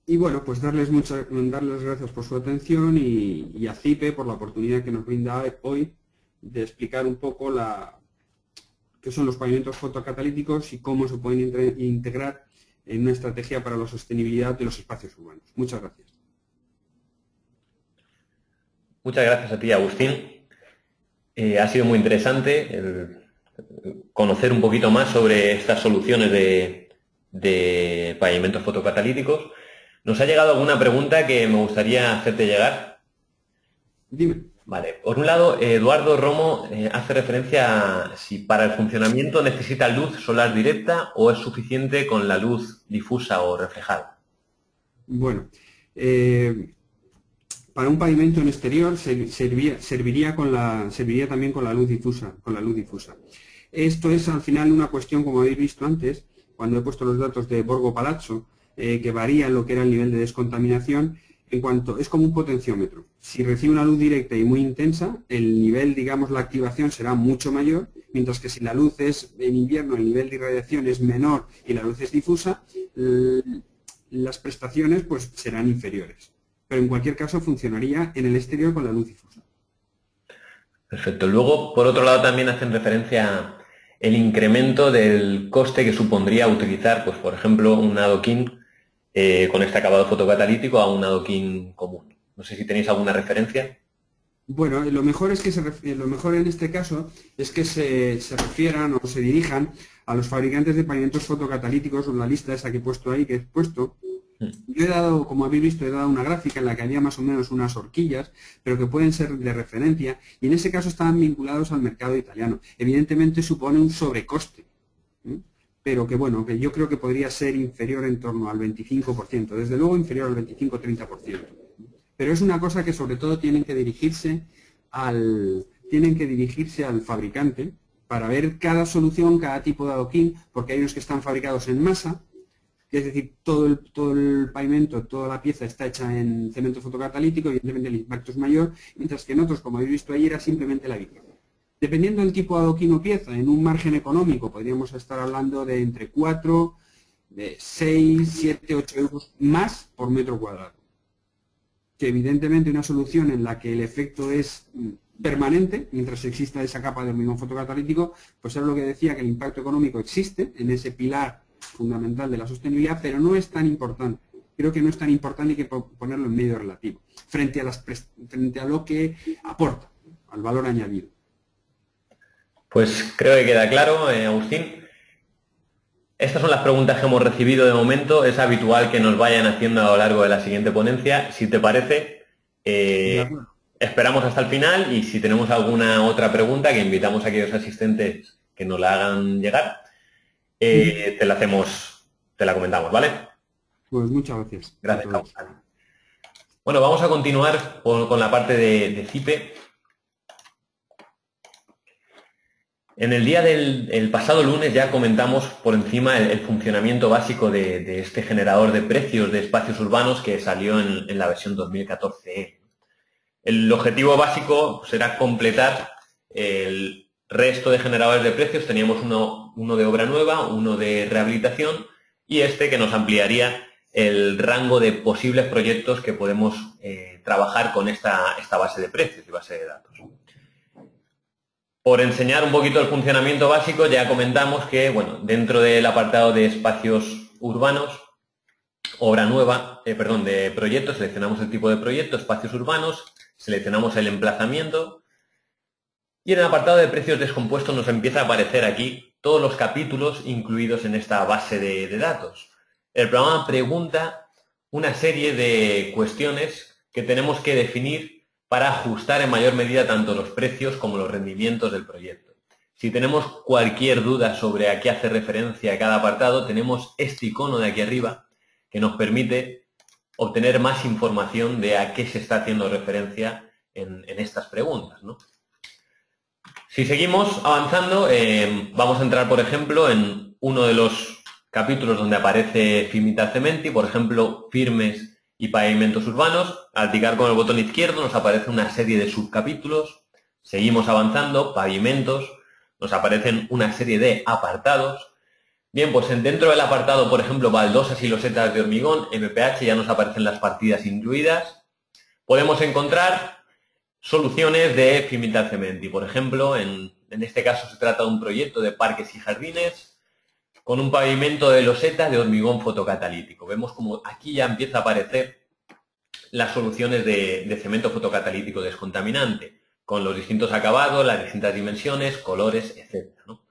Y bueno, pues darles darles gracias por su atención y a CIPE por la oportunidad que nos brinda hoy de explicar un poco qué son los pavimentos fotocatalíticos y cómo se pueden integrar en una estrategia para la sostenibilidad de los espacios urbanos. Muchas gracias. Muchas gracias a ti, Agustín. Ha sido muy interesante conocer un poquito más sobre estas soluciones de pavimentos fotocatalíticos. Nos ha llegado alguna pregunta que me gustaría hacerte llegar. Dime. Vale, por un lado, Eduardo Romo hace referencia a si para el funcionamiento necesita luz solar directa o es suficiente con la luz difusa o reflejada. Bueno, para un pavimento en exterior serviría también con la luz difusa, Esto es al final una cuestión, como habéis visto antes, cuando he puesto los datos de Borgo Palazzo, que varía en lo que era el nivel de descontaminación, es como un potenciómetro. Si recibe una luz directa y muy intensa, el nivel, digamos, la activación será mucho mayor, mientras que si la luz es en invierno, el nivel de irradiación es menor y la luz es difusa, las prestaciones pues serán inferiores. Pero en cualquier caso funcionaría en el exterior con la luz difusa. Perfecto. Luego, por otro lado, también hacen referencia el incremento del coste que supondría utilizar, pues, por ejemplo, un adoquín con este acabado fotocatalítico a un adoquín común. No sé si tenéis alguna referencia. Bueno, lo mejor en este caso es que se refieran o se dirijan a los fabricantes de pavimentos fotocatalíticos, o la lista esa que he puesto ahí, que he puesto. Yo he dado, como habéis visto, he dado una gráfica en la que había más o menos unas horquillas, pero que pueden ser de referencia, y en ese caso estaban vinculados al mercado italiano. Evidentemente supone un sobrecoste, pero que bueno, que yo creo que podría ser inferior en torno al 25%, desde luego inferior al 25-30%. Pero es una cosa que sobre todo tienen que dirigirse al fabricante para ver cada solución, cada tipo de adoquín, porque hay unos que están fabricados en masa, es decir, todo el pavimento, toda la pieza está hecha en cemento fotocatalítico, evidentemente el impacto es mayor, mientras que en otros, como habéis visto ahí, era simplemente la viga. Dependiendo del tipo de adoquín o pieza, en un margen económico podríamos estar hablando de entre 4, de 6, 7, 8 euros más por metro cuadrado. Que evidentemente una solución en la que el efecto es permanente, mientras exista esa capa de hormigón fotocatalítico, pues es lo que decía, que el impacto económico existe en ese pilar fundamental de la sostenibilidad, pero no es tan importante. Creo que no es tan importante, hay que ponerlo en medio relativo, frente a lo que aporta, al valor añadido. Pues creo que queda claro, Agustín. Estas son las preguntas que hemos recibido de momento. Es habitual que nos vayan haciendo a lo largo de la siguiente ponencia. Si te parece, esperamos hasta el final y si tenemos alguna otra pregunta, que invitamos a aquellos asistentes que nos la hagan llegar, te la comentamos, ¿vale? Pues muchas gracias. Gracias, Agustín. Bueno, vamos a continuar con la parte de CIPE. En el día del pasado lunes ya comentamos por encima el funcionamiento básico de este generador de precios de espacios urbanos que salió en la versión 2014. El objetivo básico será completar el resto de generadores de precios. Teníamos uno de obra nueva, uno de rehabilitación y este que nos ampliaría el rango de posibles proyectos que podemos trabajar con esta base de precios y base de datos. Por enseñar un poquito el funcionamiento básico, ya comentamos que, bueno, dentro del apartado de espacios urbanos, obra nueva, de proyectos, seleccionamos el tipo de proyecto, espacios urbanos, seleccionamos el emplazamiento y en el apartado de precios descompuestos nos empieza a aparecer aquí todos los capítulos incluidos en esta base de datos. El programa pregunta una serie de cuestiones que tenemos que definir para ajustar en mayor medida tanto los precios como los rendimientos del proyecto. Si tenemos cualquier duda sobre a qué hace referencia cada apartado, tenemos este icono de aquí arriba que nos permite obtener más información de a qué se está haciendo referencia en estas preguntas, ¿no? Si seguimos avanzando, vamos a entrar, por ejemplo, en uno de los capítulos donde aparece Fimitar Cementi, por ejemplo, firmes y pavimentos urbanos. Al clicar con el botón izquierdo nos aparece una serie de subcapítulos. Seguimos avanzando, pavimentos, nos aparecen una serie de apartados. Bien, pues dentro del apartado, por ejemplo, baldosas y losetas de hormigón, MPH, ya nos aparecen las partidas incluidas. Podemos encontrar soluciones de Fimitar Cementi. Por ejemplo, en este caso se trata de un proyecto de parques y jardines con un pavimento de loseta de hormigón fotocatalítico. Vemos como aquí ya empieza a aparecer las soluciones de cemento fotocatalítico descontaminante, con los distintos acabados, las distintas dimensiones, colores, etc., ¿no?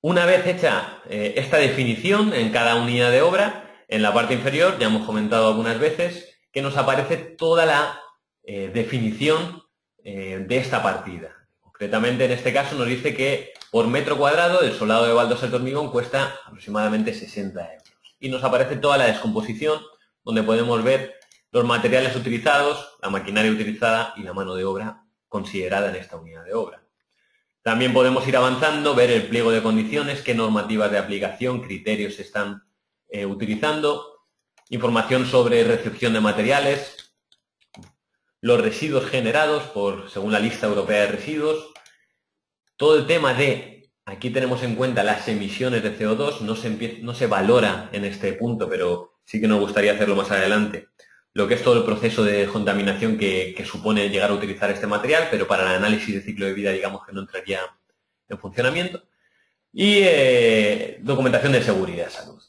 Una vez hecha esta definición en cada unidad de obra, en la parte inferior, ya hemos comentado algunas veces, que nos aparece toda la definición de esta partida. Concretamente, en este caso nos dice que por metro cuadrado el solado de baldosas de hormigón cuesta aproximadamente 60 euros. Y nos aparece toda la descomposición, donde podemos ver los materiales utilizados, la maquinaria utilizada y la mano de obra considerada en esta unidad de obra. También podemos ir avanzando, ver el pliego de condiciones, qué normativas de aplicación, criterios se están utilizando, información sobre recepción de materiales, los residuos generados según la lista europea de residuos, todo el tema de, aquí tenemos en cuenta las emisiones de CO2, no se valora en este punto, pero sí que nos gustaría hacerlo más adelante, lo que es todo el proceso de contaminación que supone llegar a utilizar este material, pero para el análisis de ciclo de vida digamos que no entraría en funcionamiento, y documentación de seguridad y salud.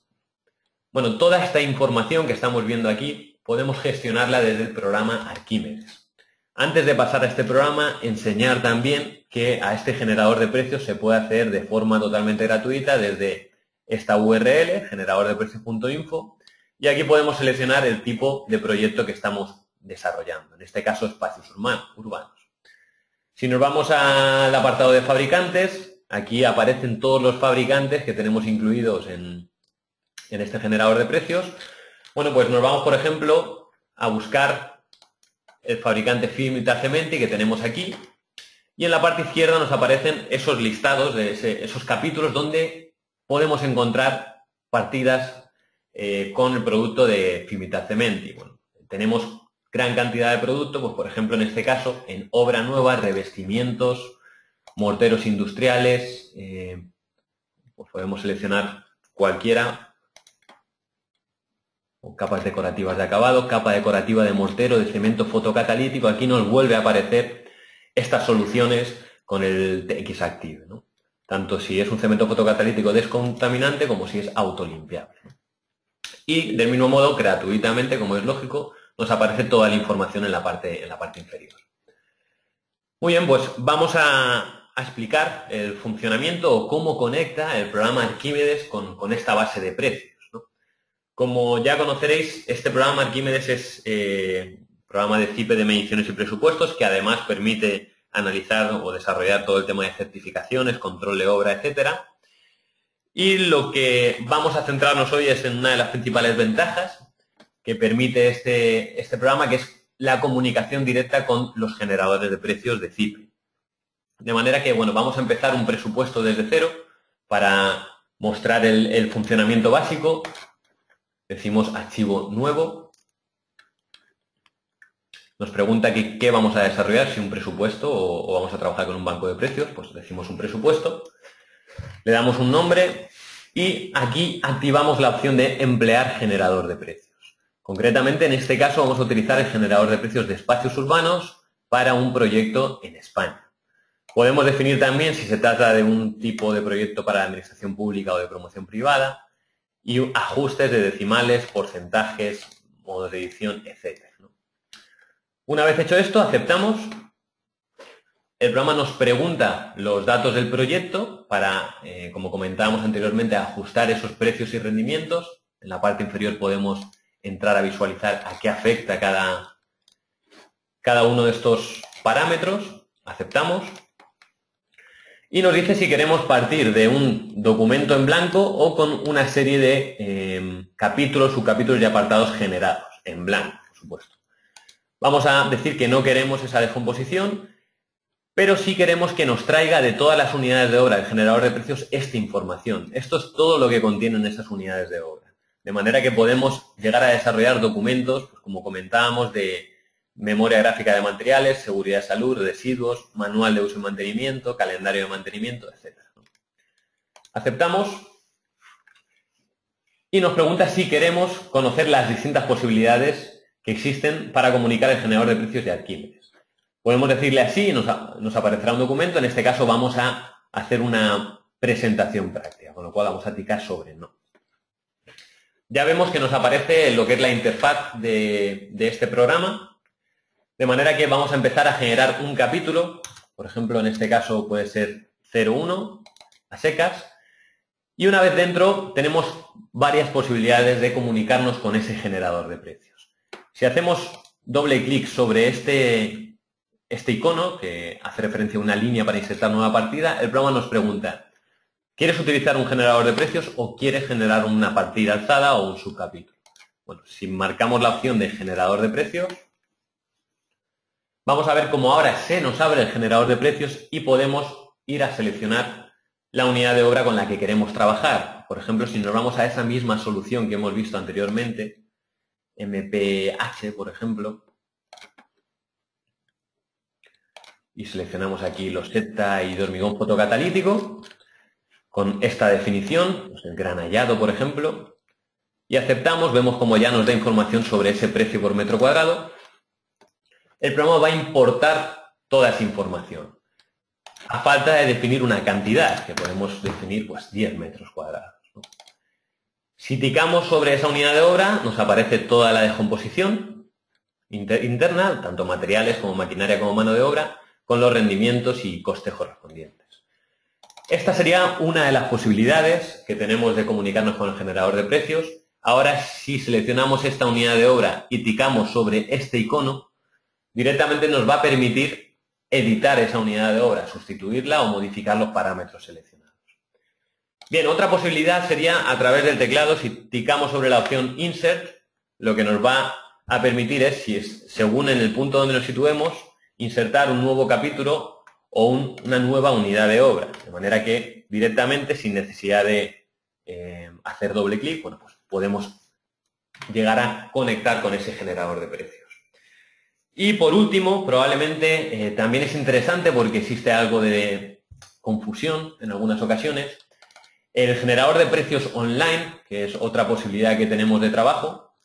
Bueno, toda esta información que estamos viendo aquí podemos gestionarla desde el programa Arquímedes. Antes de pasar a este programa, enseñar también que a este generador de precios se puede hacer de forma totalmente gratuita desde esta URL, generadordeprecios.info, y aquí podemos seleccionar el tipo de proyecto que estamos desarrollando, en este caso espacios urbanos. Si nos vamos al apartado de fabricantes, aquí aparecen todos los fabricantes que tenemos incluidos en este generador de precios. Bueno, pues nos vamos, por ejemplo, a buscar el fabricante Fimitar Cementi que tenemos aquí, y en la parte izquierda nos aparecen esos listados, esos capítulos donde podemos encontrar partidas con el producto de Fimitar Cementi. Bueno, tenemos gran cantidad de producto, pues por ejemplo en este caso, en obra nueva, revestimientos, morteros industriales, pues podemos seleccionar cualquiera, o capas decorativas de acabado, capa decorativa de mortero, de cemento fotocatalítico. Aquí nos vuelve a aparecer estas soluciones con el TX Active, ¿no? Tanto si es un cemento fotocatalítico descontaminante como si es autolimpiable. Y del mismo modo, gratuitamente, como es lógico, nos aparece toda la información en la parte inferior. Muy bien, pues vamos a explicar el funcionamiento o cómo conecta el programa Arquímedes con esta base de precios, ¿no? Como ya conoceréis, este programa Arquímedes es programa de CIPE de mediciones y presupuestos que además permite analizar o desarrollar todo el tema de certificaciones, control de obra, etcétera. Y lo que vamos a centrarnos hoy es en una de las principales ventajas que permite este programa, que es la comunicación directa con los generadores de precios de CIPE. De manera que, bueno, vamos a empezar un presupuesto desde cero para mostrar el funcionamiento básico. Decimos archivo nuevo. Nos pregunta qué vamos a desarrollar, si un presupuesto o vamos a trabajar con un banco de precios. Pues decimos un presupuesto. Le damos un nombre y aquí activamos la opción de emplear generador de precios. Concretamente, en este caso vamos a utilizar el generador de precios de espacios urbanos para un proyecto en España. Podemos definir también si se trata de un tipo de proyecto para la administración pública o de promoción privada y ajustes de decimales, porcentajes, modos de edición, etc., ¿no? Una vez hecho esto, aceptamos El programa nos pregunta los datos del proyecto para, como comentábamos anteriormente, ajustar esos precios y rendimientos. En la parte inferior podemos entrar a visualizar a qué afecta cada uno de estos parámetros. Aceptamos. Y nos dice si queremos partir de un documento en blanco o con una serie de capítulos, subcapítulos y apartados generados en blanco, por supuesto. Vamos a decir que no queremos esa descomposición, pero sí queremos que nos traiga de todas las unidades de obra del generador de precios esta información. Esto es todo lo que contienen esas unidades de obra. De manera que podemos llegar a desarrollar documentos, pues como comentábamos, de memoria gráfica de materiales, seguridad de salud, residuos, manual de uso y mantenimiento, calendario de mantenimiento, etc. Aceptamos y nos pregunta si queremos conocer las distintas posibilidades que existen para comunicar el generador de precios de Arquímedes. Podemos decirle así y nos aparecerá un documento. En este caso vamos a hacer una presentación práctica, con lo cual vamos a clicar sobre no. Ya vemos que nos aparece lo que es la interfaz de este programa, de manera que vamos a empezar a generar un capítulo. Por ejemplo, en este caso puede ser 01, a secas, y una vez dentro tenemos varias posibilidades de comunicarnos con ese generador de precios. Si hacemos doble clic sobre este icono, que hace referencia a una línea para insertar nueva partida, el programa nos pregunta: ¿quieres utilizar un generador de precios o quieres generar una partida alzada o un subcapítulo? Bueno, si marcamos la opción de generador de precios, vamos a ver cómo ahora se nos abre el generador de precios y podemos ir a seleccionar la unidad de obra con la que queremos trabajar. Por ejemplo, si nos vamos a esa misma solución que hemos visto anteriormente, MPH, por ejemplo, y seleccionamos aquí loseta y de hormigón fotocatalítico, con esta definición, pues el granallado, por ejemplo, y aceptamos, vemos como ya nos da información sobre ese precio por metro cuadrado. El programa va a importar toda esa información, a falta de definir una cantidad, que podemos definir pues 10 metros cuadrados, ¿no? Si ticamos sobre esa unidad de obra, nos aparece toda la descomposición interna, tanto materiales como maquinaria como mano de obra, con los rendimientos y costes correspondientes. Esta sería una de las posibilidades que tenemos de comunicarnos con el generador de precios. Ahora, si seleccionamos esta unidad de obra y ticamos sobre este icono, directamente nos va a permitir editar esa unidad de obra, sustituirla o modificar los parámetros seleccionados. Bien, otra posibilidad sería a través del teclado. Si ticamos sobre la opción Insert, lo que nos va a permitir es, según en el punto donde nos situemos, insertar un nuevo capítulo o una nueva unidad de obra, de manera que directamente, sin necesidad de hacer doble clic, bueno, pues podemos llegar a conectar con ese generador de precios. Y por último, probablemente también es interesante porque existe algo de confusión en algunas ocasiones, el generador de precios online, que es otra posibilidad que tenemos de trabajo.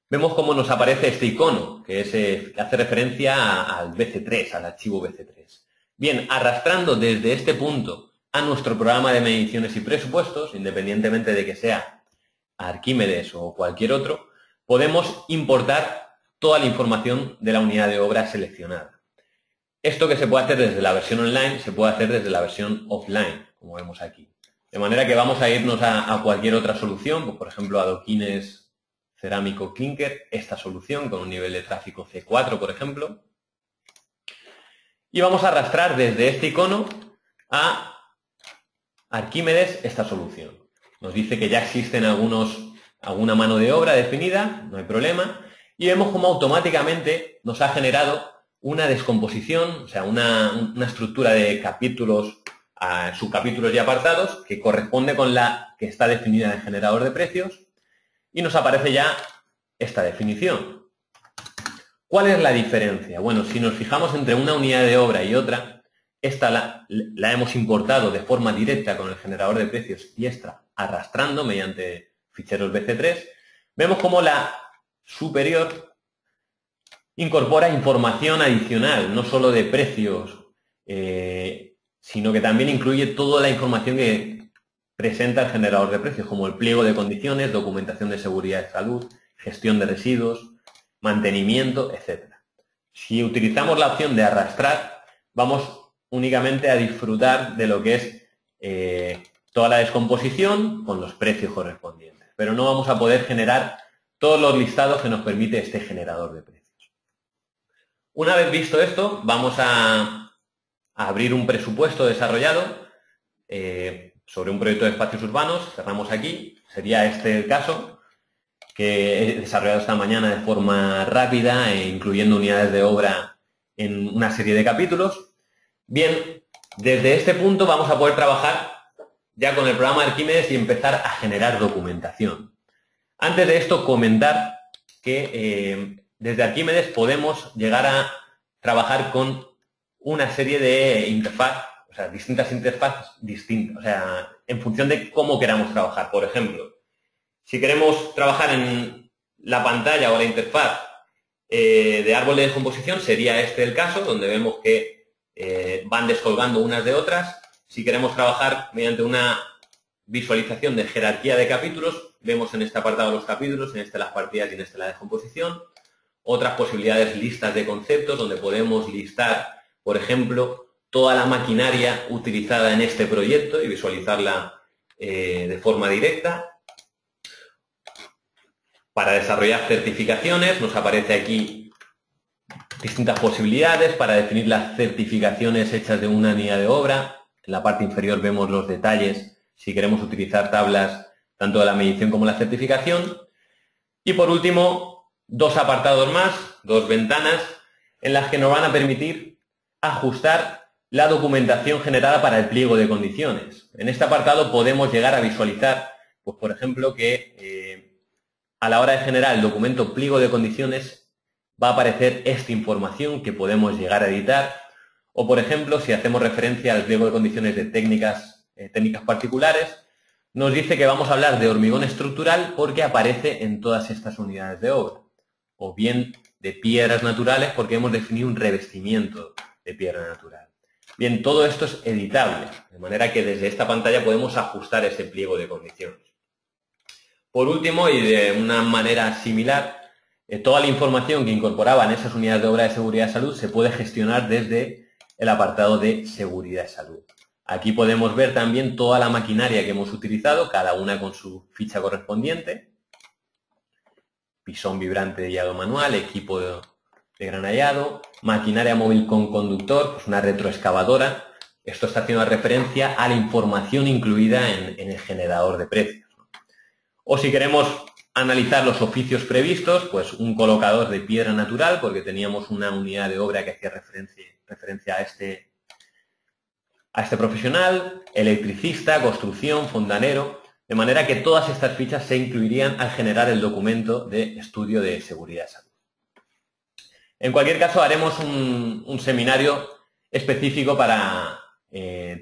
Vemos cómo nos aparece este icono, que hace referencia al BC3, al archivo BC3. Bien, arrastrando desde este punto a nuestro programa de mediciones y presupuestos, independientemente de que sea Arquímedes o cualquier otro, podemos importar toda la información de la unidad de obra seleccionada. Esto que se puede hacer desde la versión online, se puede hacer desde la versión offline, como vemos aquí. De manera que vamos a irnos a cualquier otra solución, pues por ejemplo adoquines cerámico clinker, esta solución con un nivel de tráfico C4, por ejemplo. Y vamos a arrastrar desde este icono a Arquímedes esta solución. Nos dice que ya existen alguna mano de obra definida, no hay problema. Y vemos cómo automáticamente nos ha generado una descomposición, o sea, una estructura de capítulos, subcapítulos y apartados que corresponde con la que está definida en el generador de precios. Y nos aparece ya esta definición. ¿Cuál es la diferencia? Bueno, si nos fijamos entre una unidad de obra y otra, esta la hemos importado de forma directa con el generador de precios y esta arrastrando mediante ficheros BC3, vemos cómo la superior incorpora información adicional, no solo de precios, sino que también incluye toda la información que presenta el generador de precios, como el pliego de condiciones, documentación de seguridad y salud, gestión de residuos, mantenimiento, etc. Si utilizamos la opción de arrastrar, vamos únicamente a disfrutar de lo que es toda la descomposición con los precios correspondientes, pero no vamos a poder generar todos los listados que nos permite este generador de precios. Una vez visto esto, vamos a abrir un presupuesto desarrollado sobre un proyecto de espacios urbanos. Cerramos aquí, sería este el caso, que he desarrollado esta mañana de forma rápida, incluyendo unidades de obra en una serie de capítulos. Bien, desde este punto vamos a poder trabajar ya con el programa Arquímedes y empezar a generar documentación. Antes de esto, comentar que desde Arquímedes podemos llegar a trabajar con una serie de interfaz, o sea, distintas interfaces distintas, o sea, en función de cómo queramos trabajar. Por ejemplo, si queremos trabajar en la pantalla o la interfaz de árbol de descomposición, sería este el caso, donde vemos que van descolgando unas de otras. Si queremos trabajar mediante una visualización de jerarquía de capítulos, vemos en este apartado los capítulos, en este las partidas y en este la descomposición. Otras posibilidades, listas de conceptos, donde podemos listar, por ejemplo, toda la maquinaria utilizada en este proyecto y visualizarla de forma directa. Para desarrollar certificaciones, nos aparece aquí distintas posibilidades para definir las certificaciones hechas de una unidad de obra. En la parte inferior vemos los detalles si queremos utilizar tablas tanto de la medición como la certificación. Y por último, dos apartados más, dos ventanas, en las que nos van a permitir ajustar la documentación generada para el pliego de condiciones. En este apartado podemos llegar a visualizar, pues por ejemplo, que a la hora de generar el documento pliego de condiciones va a aparecer esta información que podemos llegar a editar. O por ejemplo, si hacemos referencia al pliego de condiciones de técnicas particulares, nos dice que vamos a hablar de hormigón estructural porque aparece en todas estas unidades de obra. O bien de piedras naturales porque hemos definido un revestimiento de piedra natural. Bien, todo esto es editable, de manera que desde esta pantalla podemos ajustar ese pliego de condiciones. Por último, y de una manera similar, toda la información que incorporaban esas unidades de obra de seguridad y salud se puede gestionar desde el apartado de seguridad y salud. Aquí podemos ver también toda la maquinaria que hemos utilizado, cada una con su ficha correspondiente. Pisón vibrante de hallado manual, equipo de granallado, maquinaria móvil con conductor, pues una retroexcavadora. Esto está haciendo referencia a la información incluida en el generador de precios. O si queremos analizar los oficios previstos, pues un colocador de piedra natural, porque teníamos una unidad de obra que hacía referencia a este profesional, electricista, construcción, fontanero, de manera que todas estas fichas se incluirían al generar el documento de estudio de seguridad y salud. En cualquier caso, haremos un seminario específico para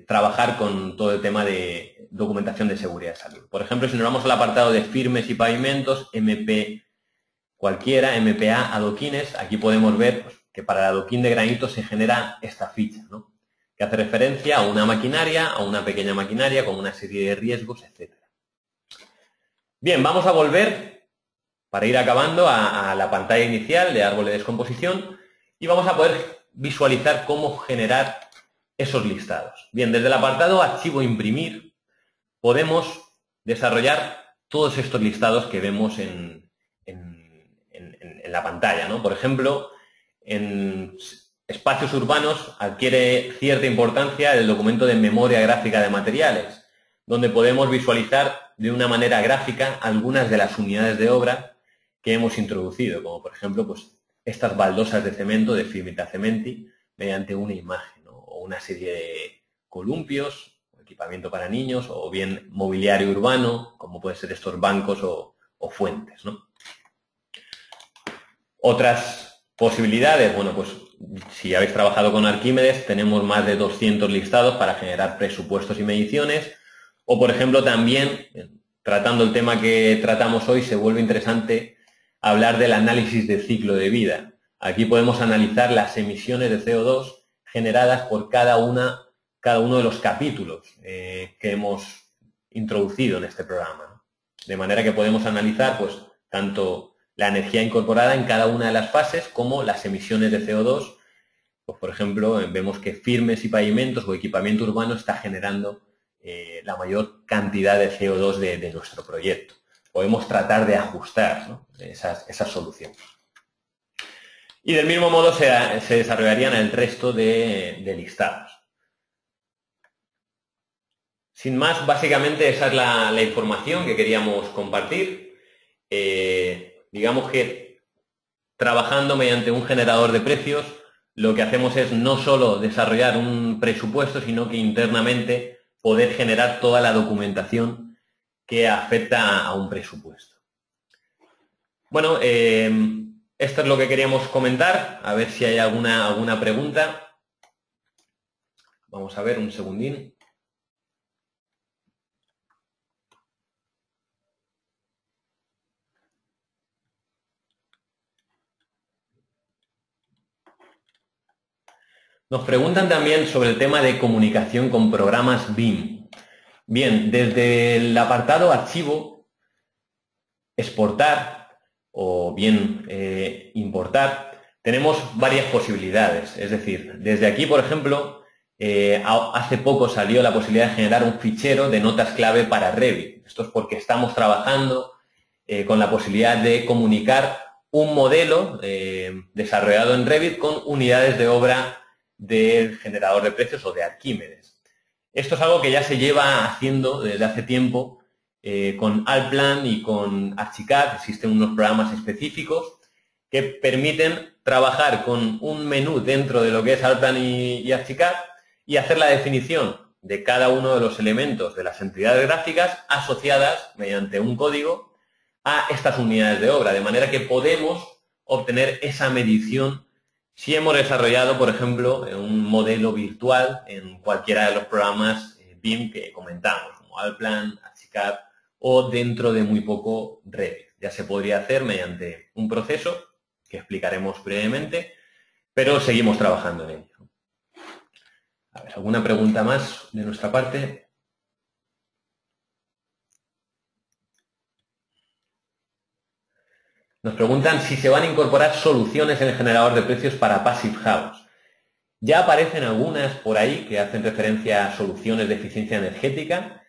trabajar con todo el tema de documentación de seguridad y salud. Por ejemplo, si nos vamos al apartado de firmes y pavimentos, MP cualquiera, MPA, adoquines, aquí podemos ver pues, que para el adoquín de granito se genera esta ficha, ¿no? Que hace referencia a una maquinaria, a una pequeña maquinaria con una serie de riesgos, etc. Bien, vamos a volver, para ir acabando, a la pantalla inicial de árbol de descomposición y vamos a poder visualizar cómo generar esos listados. Bien, desde el apartado archivo imprimir podemos desarrollar todos estos listados que vemos en la pantalla, ¿no? Por ejemplo, en espacios urbanos adquiere cierta importancia el documento de memoria gráfica de materiales, donde podemos visualizar de una manera gráfica algunas de las unidades de obra que hemos introducido, como por ejemplo pues, estas baldosas de cemento de Firmita Cementi mediante una imagen, ¿no? O una serie de columpios, equipamiento para niños, o bien mobiliario urbano, como pueden ser estos bancos o fuentes, ¿no? Otras posibilidades, bueno, pues si habéis trabajado con Arquímedes, tenemos más de 200 listados para generar presupuestos y mediciones, o por ejemplo también, tratando el tema que tratamos hoy, se vuelve interesante hablar del análisis de ciclo de vida. Aquí podemos analizar las emisiones de CO2 generadas por cada uno de los capítulos que hemos introducido en este programa, ¿no? De manera que podemos analizar pues, tanto la energía incorporada en cada una de las fases como las emisiones de CO2 Pues, por ejemplo, vemos que firmes y pavimentos o equipamiento urbano está generando la mayor cantidad de CO2 de nuestro proyecto. Podemos tratar de ajustar, ¿no?, esas soluciones. Y del mismo modo se desarrollarían el resto de listados. Sin más, básicamente esa es la información que queríamos compartir. Digamos que trabajando mediante un generador de precios, lo que hacemos es no solo desarrollar un presupuesto, sino que internamente poder generar toda la documentación que afecta a un presupuesto. Bueno, esto es lo que queríamos comentar. A ver si hay alguna pregunta. Vamos a ver un segundín. Nos preguntan también sobre el tema de comunicación con programas BIM. Bien, desde el apartado archivo, exportar o bien importar, tenemos varias posibilidades. Es decir, desde aquí, por ejemplo, hace poco salió la posibilidad de generar un fichero de notas clave para Revit. Esto es porque estamos trabajando con la posibilidad de comunicar un modelo desarrollado en Revit con unidades de obra del generador de precios o de Arquímedes. Esto es algo que ya se lleva haciendo desde hace tiempo con Allplan y con Archicad. Existen unos programas específicos que permiten trabajar con un menú dentro de lo que es Allplan y Archicad y hacer la definición de cada uno de los elementos de las entidades gráficas asociadas mediante un código a estas unidades de obra, de manera que podemos obtener esa medición si hemos desarrollado, por ejemplo, un modelo virtual en cualquiera de los programas BIM que comentamos, como Allplan, Archicad o dentro de muy poco Revit. Ya se podría hacer mediante un proceso que explicaremos brevemente, pero seguimos trabajando en ello. A ver, ¿alguna pregunta más de nuestra parte? Nos preguntan si se van a incorporar soluciones en el generador de precios para Passive House. Ya aparecen algunas por ahí que hacen referencia a soluciones de eficiencia energética.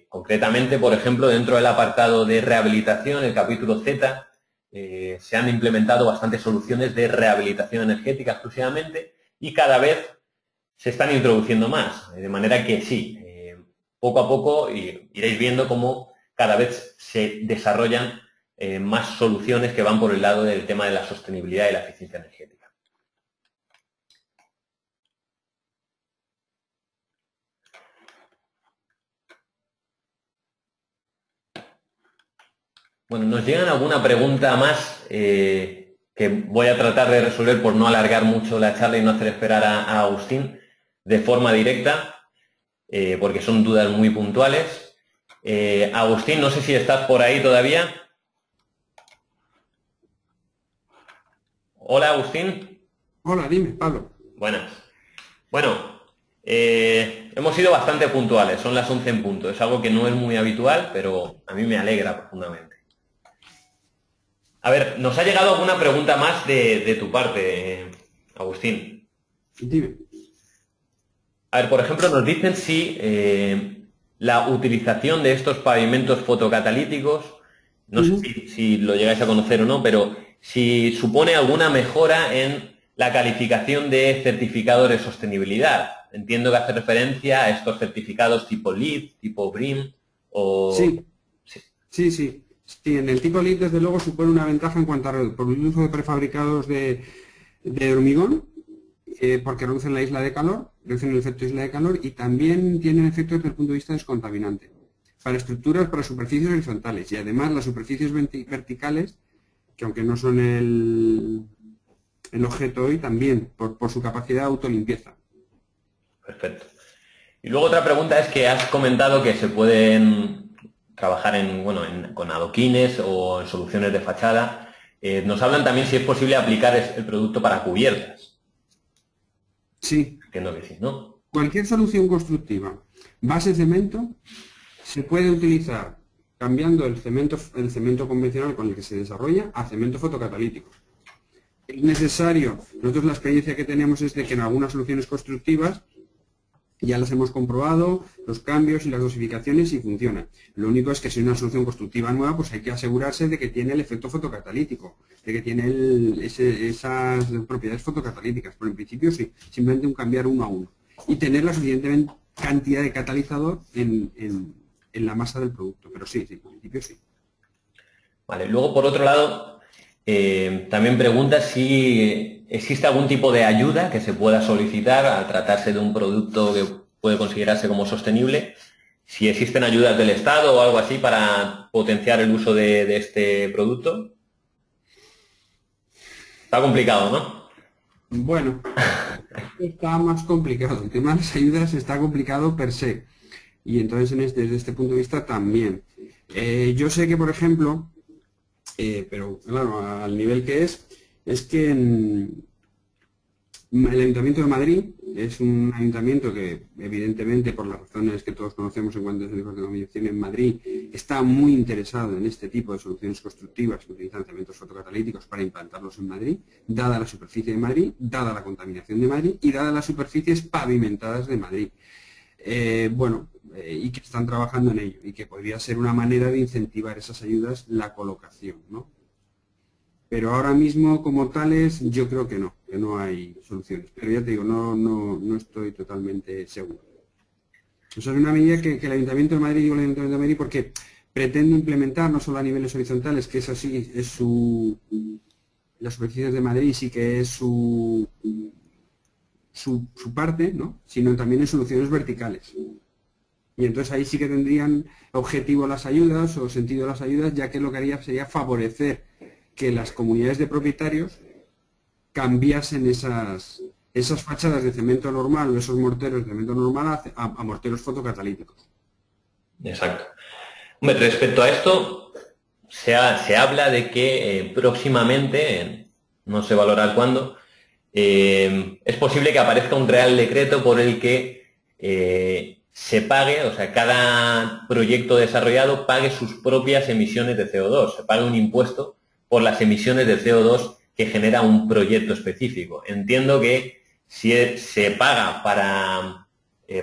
Concretamente, por ejemplo, dentro del apartado de rehabilitación, el capítulo Z, se han implementado bastantes soluciones de rehabilitación energética exclusivamente y cada vez se están introduciendo más. De manera que sí, poco a poco iréis viendo cómo cada vez se desarrollan más soluciones que van por el lado del tema de la sostenibilidad y la eficiencia energética. Bueno, nos llegan alguna pregunta más que voy a tratar de resolver por no alargar mucho la charla y no hacer esperar a Agustín de forma directa, porque son dudas muy puntuales. Agustín, no sé si estás por ahí todavía. Hola, Agustín. Hola, dime, Pablo. Buenas. Bueno, hemos sido bastante puntuales, son las 11 en punto. Es algo que no es muy habitual, pero a mí me alegra profundamente. A ver, nos ha llegado alguna pregunta más de tu parte, Agustín. Dime. A ver, por ejemplo, nos dicen si la utilización de estos pavimentos fotocatalíticos, no sé si lo llegáis a conocer o no, pero si supone alguna mejora en la calificación de certificados de sostenibilidad. Entiendo que hace referencia a estos certificados tipo LEED, tipo BREEAM o... Sí, en el tipo LEED desde luego supone una ventaja en cuanto a por el uso de prefabricados de hormigón, porque reducen la isla de calor, reducen el efecto isla de calor y también tienen efectos desde el punto de vista descontaminante. Para estructuras, para superficies horizontales y además las superficies verticales, que aunque no son el objeto hoy, también por su capacidad de autolimpieza. Perfecto. Y luego otra pregunta es que has comentado que se pueden trabajar con adoquines o en soluciones de fachada. Nos hablan también si es posible aplicar el producto para cubiertas. Sí. Entiendo que sí, ¿no? Cualquier solución constructiva, base cemento, se puede utilizar cambiando el cemento convencional con el que se desarrolla a cemento fotocatalítico. es necesario. Nosotros la experiencia que tenemos es de que en algunas soluciones constructivas ya las hemos comprobado, los cambios y las dosificaciones y funcionan. Lo único es que si es una solución constructiva nueva, pues hay que asegurarse de que tiene el efecto fotocatalítico, de que tiene esas propiedades fotocatalíticas. Pero en principio sí, simplemente un cambiar uno a uno. Y tener la suficiente cantidad de catalizador en la masa del producto. Pero sí, en principio sí. Vale, luego por otro lado, también pregunta si existe algún tipo de ayuda que se pueda solicitar al tratarse de un producto que puede considerarse como sostenible, si existen ayudas del Estado o algo así para potenciar el uso de este producto. Está complicado, ¿no? Bueno, está más complicado. El tema de las ayudas está complicado per se. Y entonces desde este punto de vista también. Yo sé que, por ejemplo, pero claro, al nivel que es que el Ayuntamiento de Madrid es un ayuntamiento que, evidentemente, por las razones que todos conocemos en cuanto a servicios de dominación en Madrid, está muy interesado en este tipo de soluciones constructivas que utilizan cementos fotocatalíticos para implantarlos en Madrid, dada la superficie de Madrid, dada la contaminación de Madrid y dada las superficies pavimentadas de Madrid. Y que están trabajando en ello y que podría ser una manera de incentivar esas ayudas la colocación, ¿no? Pero ahora mismo, como tales, yo creo que no hay soluciones. Pero ya te digo, no estoy totalmente seguro. O sea, es una medida que el Ayuntamiento de Madrid, digo el Ayuntamiento de Madrid porque pretende implementar no solo a niveles horizontales, que es así, las superficies de Madrid sí que es su parte, ¿no? Sino también en soluciones verticales. Y entonces ahí sí que tendrían objetivo las ayudas o sentido las ayudas, ya que lo que haría sería favorecer que las comunidades de propietarios cambiasen esas fachadas de cemento normal o esos morteros de cemento normal a morteros fotocatalíticos. Exacto. Hombre, respecto a esto, se habla de que próximamente, no sé valorar cuándo, es posible que aparezca un real decreto por el que se pague, o sea, cada proyecto desarrollado pague sus propias emisiones de CO2, se pague un impuesto por las emisiones de CO2 que genera un proyecto específico. Entiendo que si se paga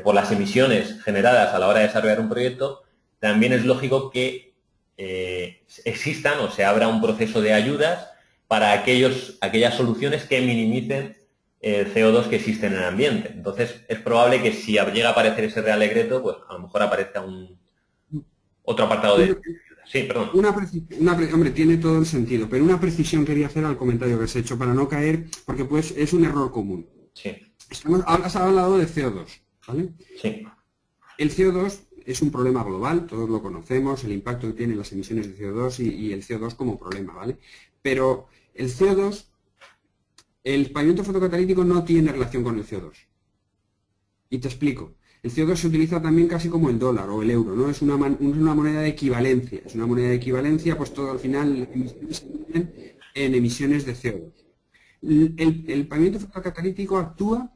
por las emisiones generadas a la hora de desarrollar un proyecto, también es lógico que existan o se abra un proceso de ayudas para aquellas soluciones que minimicen el CO2 que existe en el ambiente. Entonces, es probable que si llega a aparecer ese Real Decreto, pues a lo mejor aparezca otro apartado de... Sí, perdón. Hombre, tiene todo el sentido, pero una precisión quería hacer al comentario que has hecho para no caer, porque pues es un error común. Sí. Has hablado de CO2, ¿vale? Sí. El CO2 es un problema global, todos lo conocemos, el impacto que tienen las emisiones de CO2 y el CO2 como problema, ¿vale? Pero el CO2, el pavimento fotocatalítico no tiene relación con el CO2. Y te explico. El CO2 se utiliza también casi como el dólar o el euro, ¿no? Es una moneda de equivalencia. Es una moneda de equivalencia, pues todo al final en emisiones de CO2. El pavimento fotocatalítico actúa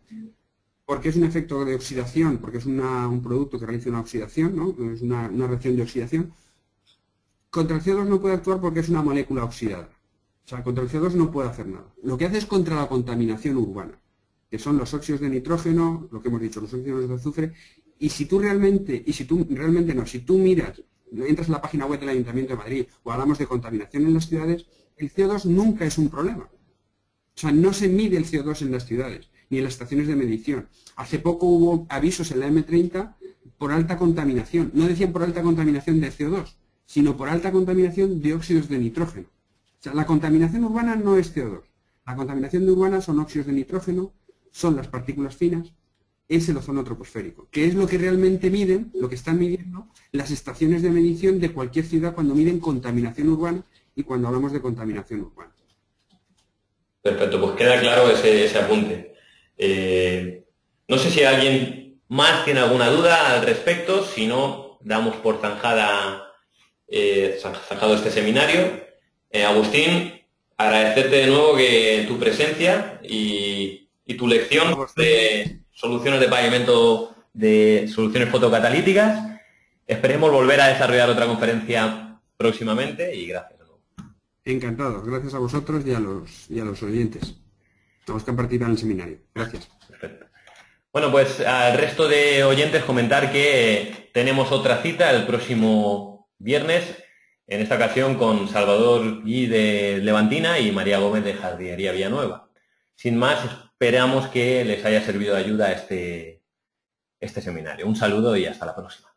porque es un efecto de oxidación, porque es un producto que realiza una oxidación, ¿no? Es una reacción de oxidación. Contra el CO2 no puede actuar porque es una molécula oxidada. O sea, contra el CO2 no puede hacer nada. Lo que hace es contra la contaminación urbana, que son los óxidos de nitrógeno, lo que hemos dicho, los óxidos de azufre, si tú miras, entras en la página web del Ayuntamiento de Madrid o hablamos de contaminación en las ciudades, el CO2 nunca es un problema. O sea, no se mide el CO2 en las ciudades, ni en las estaciones de medición. Hace poco hubo avisos en la M30 por alta contaminación. No decían por alta contaminación de CO2, sino por alta contaminación de óxidos de nitrógeno. O sea, la contaminación urbana no es CO2. La contaminación urbana son óxidos de nitrógeno, son las partículas finas, es el ozono troposférico, que es lo que realmente miden, lo que están midiendo las estaciones de medición de cualquier ciudad cuando miden contaminación urbana y cuando hablamos de contaminación urbana. Perfecto, pues queda claro ese apunte. No sé si alguien más tiene alguna duda al respecto, si no, damos por zanjado este seminario. Agustín, agradecerte de nuevo tu presencia y tu lección de soluciones de pavimento de soluciones fotocatalíticas. Esperemos volver a desarrollar otra conferencia próximamente y gracias. Encantados. Gracias a vosotros y a los oyentes, a los que han participado en el seminario. Gracias. Perfecto. Bueno, pues al resto de oyentes comentar que tenemos otra cita el próximo viernes, en esta ocasión con Salvador Gui de Levantina y María Gómez de Jardinería Villanueva. Sin más, esperamos que les haya servido de ayuda este seminario. Un saludo y hasta la próxima.